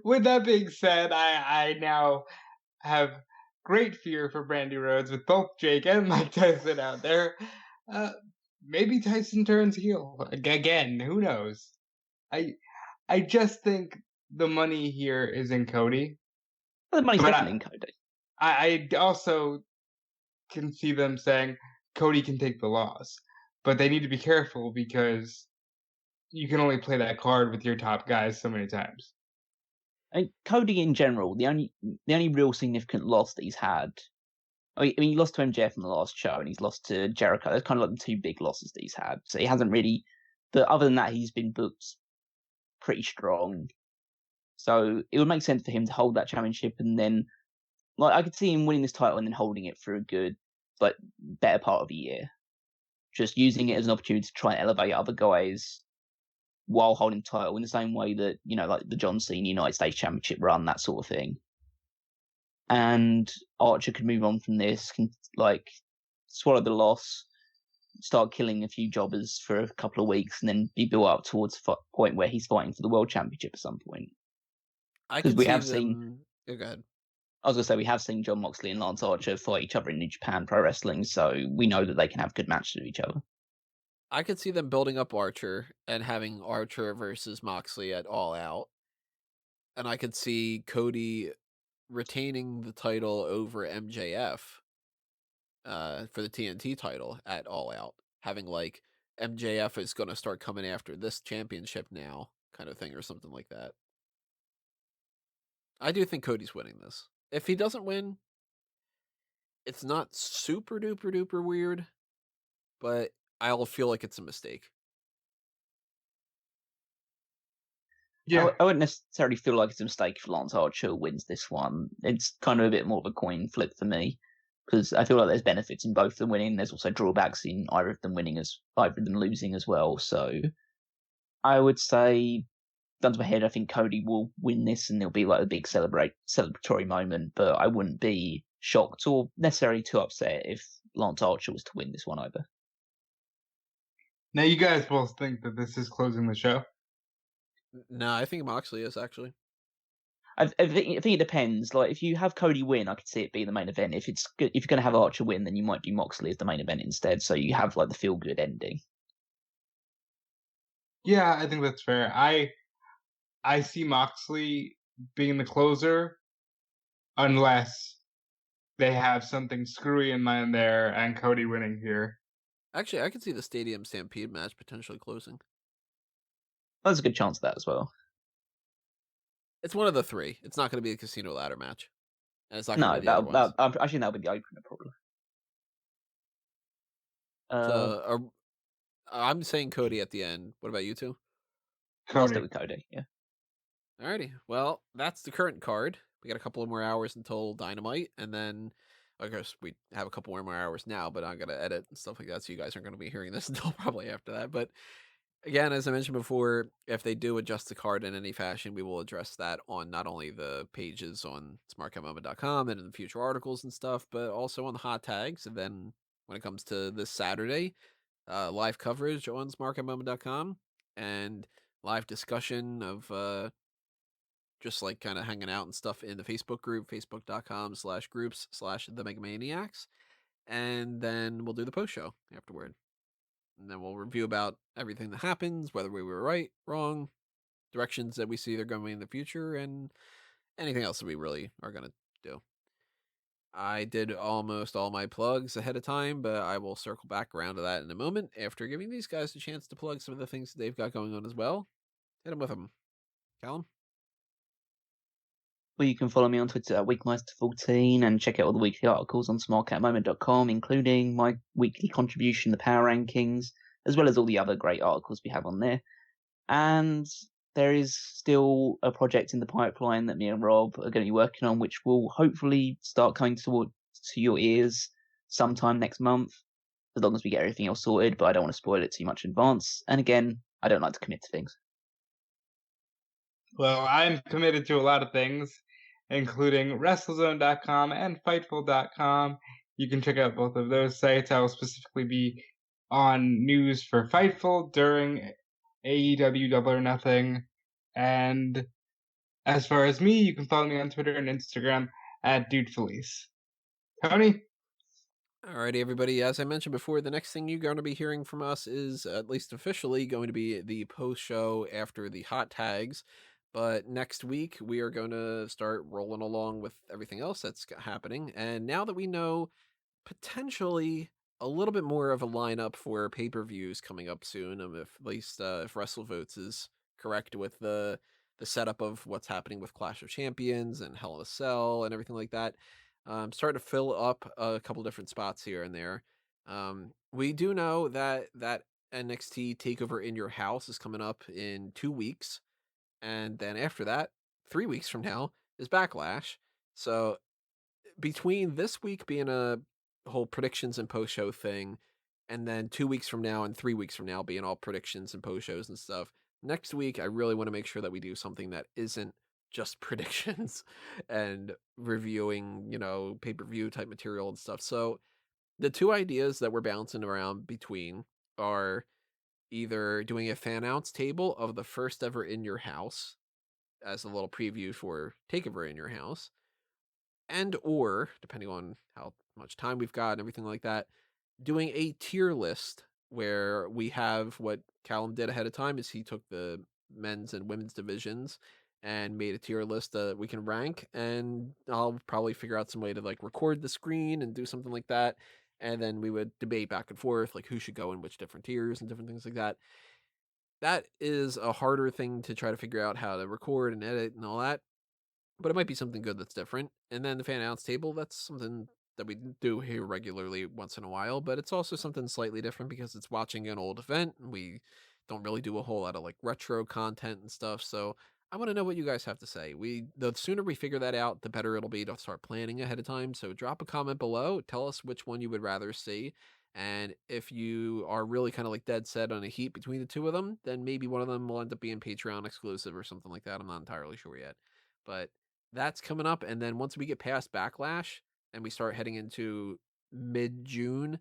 With that being said, I now have great fear for Brandy Rhodes with both Jake and Mike Tyson out there. Maybe Tyson turns heel again. Who knows? I just think the money here is in Cody. Well, the money's definitely in Cody. I also can see them saying Cody can take the loss, but they need to be careful because you can only play that card with your top guys so many times. And Cody in general, the only real significant loss that he's had. I mean, he lost to MJF in the last show, and he's lost to Jericho. That's kind of like the two big losses that he's had. So he hasn't really, but other than that, he's been booked pretty strong. So it would make sense for him to hold that championship, and then, like, I could see him winning this title and then holding it for a good, but better part of a year. Just using it as an opportunity to try and elevate other guys while holding the title in the same way that, you know, like the John Cena United States Championship run, that sort of thing. And Archer could move on from this, can like swallow the loss, start killing a few jobbers for a couple of weeks, and then be built up towards a point where he's fighting for the world championship at some point. Because we have seen. Oh, go ahead. I was gonna say we have seen Jon Moxley and Lance Archer fight each other in New Japan Pro Wrestling, so we know that they can have good matches with each other. I could see them building up Archer and having Archer versus Moxley at All Out, and I could see Cody retaining the title over MJF for the TNT title at All Out, having like MJF is going to start coming after this championship now kind of thing or something like that. I do think Cody's winning this. If he doesn't win, it's not super duper duper weird, but I'll feel like it's a mistake. Yeah, I wouldn't necessarily feel like it's a mistake if Lance Archer wins this one. It's kind of a bit more of a coin flip for me because I feel like there's benefits in both of them winning. There's also drawbacks in either of them losing as well. So I would say, gun to my head, I think Cody will win this and there'll be like a big celebratory moment. But I wouldn't be shocked or necessarily too upset if Lance Archer was to win this one either. Now you guys both think that this is closing the show? No, I think Moxley is actually. I think it depends. Like, if you have Cody win, I could see it being the main event. If you're going to have Archer win, then you might do Moxley as the main event instead. So you have like the feel good ending. Yeah, I think that's fair. I see Moxley being the closer unless they have something screwy in mind there and Cody winning here. Actually, I could see the Stadium Stampede match potentially closing. There's a good chance of that as well. It's one of the three. It's not going to be a Casino Ladder match. And it's not No, going to be the other ones. that'll be the opener probably. I'm saying Cody at the end. What about you two? I'll stick with Cody, yeah. Alrighty. Well, that's the current card. We got a couple of more hours until Dynamite, and then I guess we have a couple more hours now, but I'm going to edit and stuff like that, so you guys aren't going to be hearing this until probably after that. But again, as I mentioned before, if they do adjust the card in any fashion, we will address that on not only the pages on smarkmoment.com and in the future articles and stuff, but also on the hot tags. And then when it comes to this Saturday, live coverage on smarkmoment.com and live discussion of just like kind of hanging out and stuff in the Facebook group, facebook.com/groups/the Megamaniacs. And then we'll do the post show afterward. And then we'll review about everything that happens, whether we were right, wrong, directions that we see they're going in the future, and anything else that we really are going to do. I did almost all my plugs ahead of time, but I will circle back around to that in a moment after giving these guys a chance to plug some of the things that they've got going on as well. Hit them with them. Callum? Well, you can follow me on Twitter at Weekmeister14 and check out all the weekly articles on smarkatmoment.com, including my weekly contribution, the Power Rankings, as well as all the other great articles we have on there. And there is still a project in the pipeline that me and Rob are going to be working on, which will hopefully start coming to your ears sometime next month, as long as we get everything else sorted, but I don't want to spoil it too much in advance. And again, I don't like to commit to things. Well, I'm committed to a lot of things, including WrestleZone.com and Fightful.com. You can check out both of those sites. I will specifically be on news for Fightful during AEW Double or Nothing. And as far as me, you can follow me on Twitter and Instagram at DudeFelice. Tony? Alrighty, everybody. As I mentioned before, the next thing you're going to be hearing from us is, at least officially, going to be the post show after the hot tags. But next week, we are going to start rolling along with everything else that's happening. And now that we know potentially a little bit more of a lineup for pay-per-views coming up soon, if at least if WrestleVotes is correct with the setup of what's happening with Clash of Champions and Hell in a Cell and everything like that, starting to fill up a couple different spots here and there. We do know that NXT Takeover in Your House is coming up in 2 weeks, and then after that, 3 weeks from now, is Backlash. So between this week being a whole predictions and post show thing, and then 2 weeks from now and 3 weeks from now being all predictions and post shows and stuff, next week I really want to make sure that we do something that isn't just predictions and reviewing, pay-per-view type material and stuff. So the two ideas that we're bouncing around between are either doing a fan outs table of the first ever In Your House as a little preview for Takeover in Your House, and or, depending on how much time we've got and everything like that, doing a tier list where we have what Callum did ahead of time is he took the men's and women's divisions and made a tier list that we can rank, and I'll probably figure out some way to like record the screen and do something like that, and then we would debate back and forth like who should go in which different tiers and different things like that. That is a harder thing to try to figure out how to record and edit and all that, but it might be something good that's different. And then the fan outs table, that's something that we do here regularly once in a while, but it's also something slightly different because it's watching an old event, and we don't really do a whole lot of like retro content and stuff. So I want to know what you guys have to say. The sooner we figure that out, the better it'll be to start planning ahead of time. So drop a comment below, tell us which one you would rather see. And if you are really kind of like dead set on a heat between the two of them, then maybe one of them will end up being Patreon exclusive or something like that. I'm not entirely sure yet, but that's coming up. And then once we get past Backlash and we start heading into mid-June,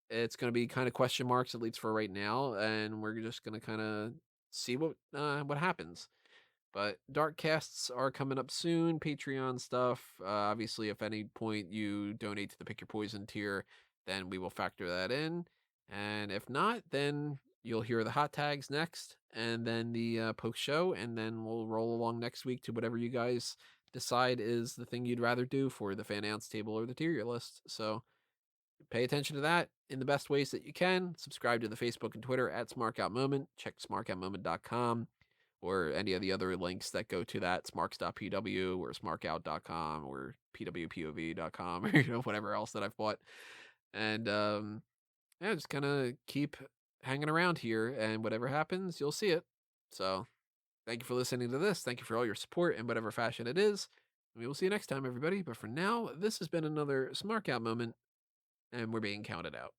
it's going to be kind of question marks, at least for right now. And we're just going to kind of see what happens. But dark casts are coming up soon, Patreon stuff. Obviously, if at any point you donate to the Pick Your Poison tier, then we will factor that in. And if not, then you'll hear the hot tags next, and then the post show, and then we'll roll along next week to whatever you guys decide is the thing you'd rather do for the fan outs table or the tier list. So pay attention to that in the best ways that you can. Subscribe to the Facebook and Twitter at SmarkOutMoment. Check smarkoutmoment.com or any of the other links that go to that, smarks.pw or smarkout.com or pwpov.com or whatever else that I've bought. And just kind of keep hanging around here, and whatever happens, you'll see it. So thank you for listening to this. Thank you for all your support in whatever fashion it is. We will see you next time, everybody. But for now, this has been another Smark Out moment, and we're being counted out.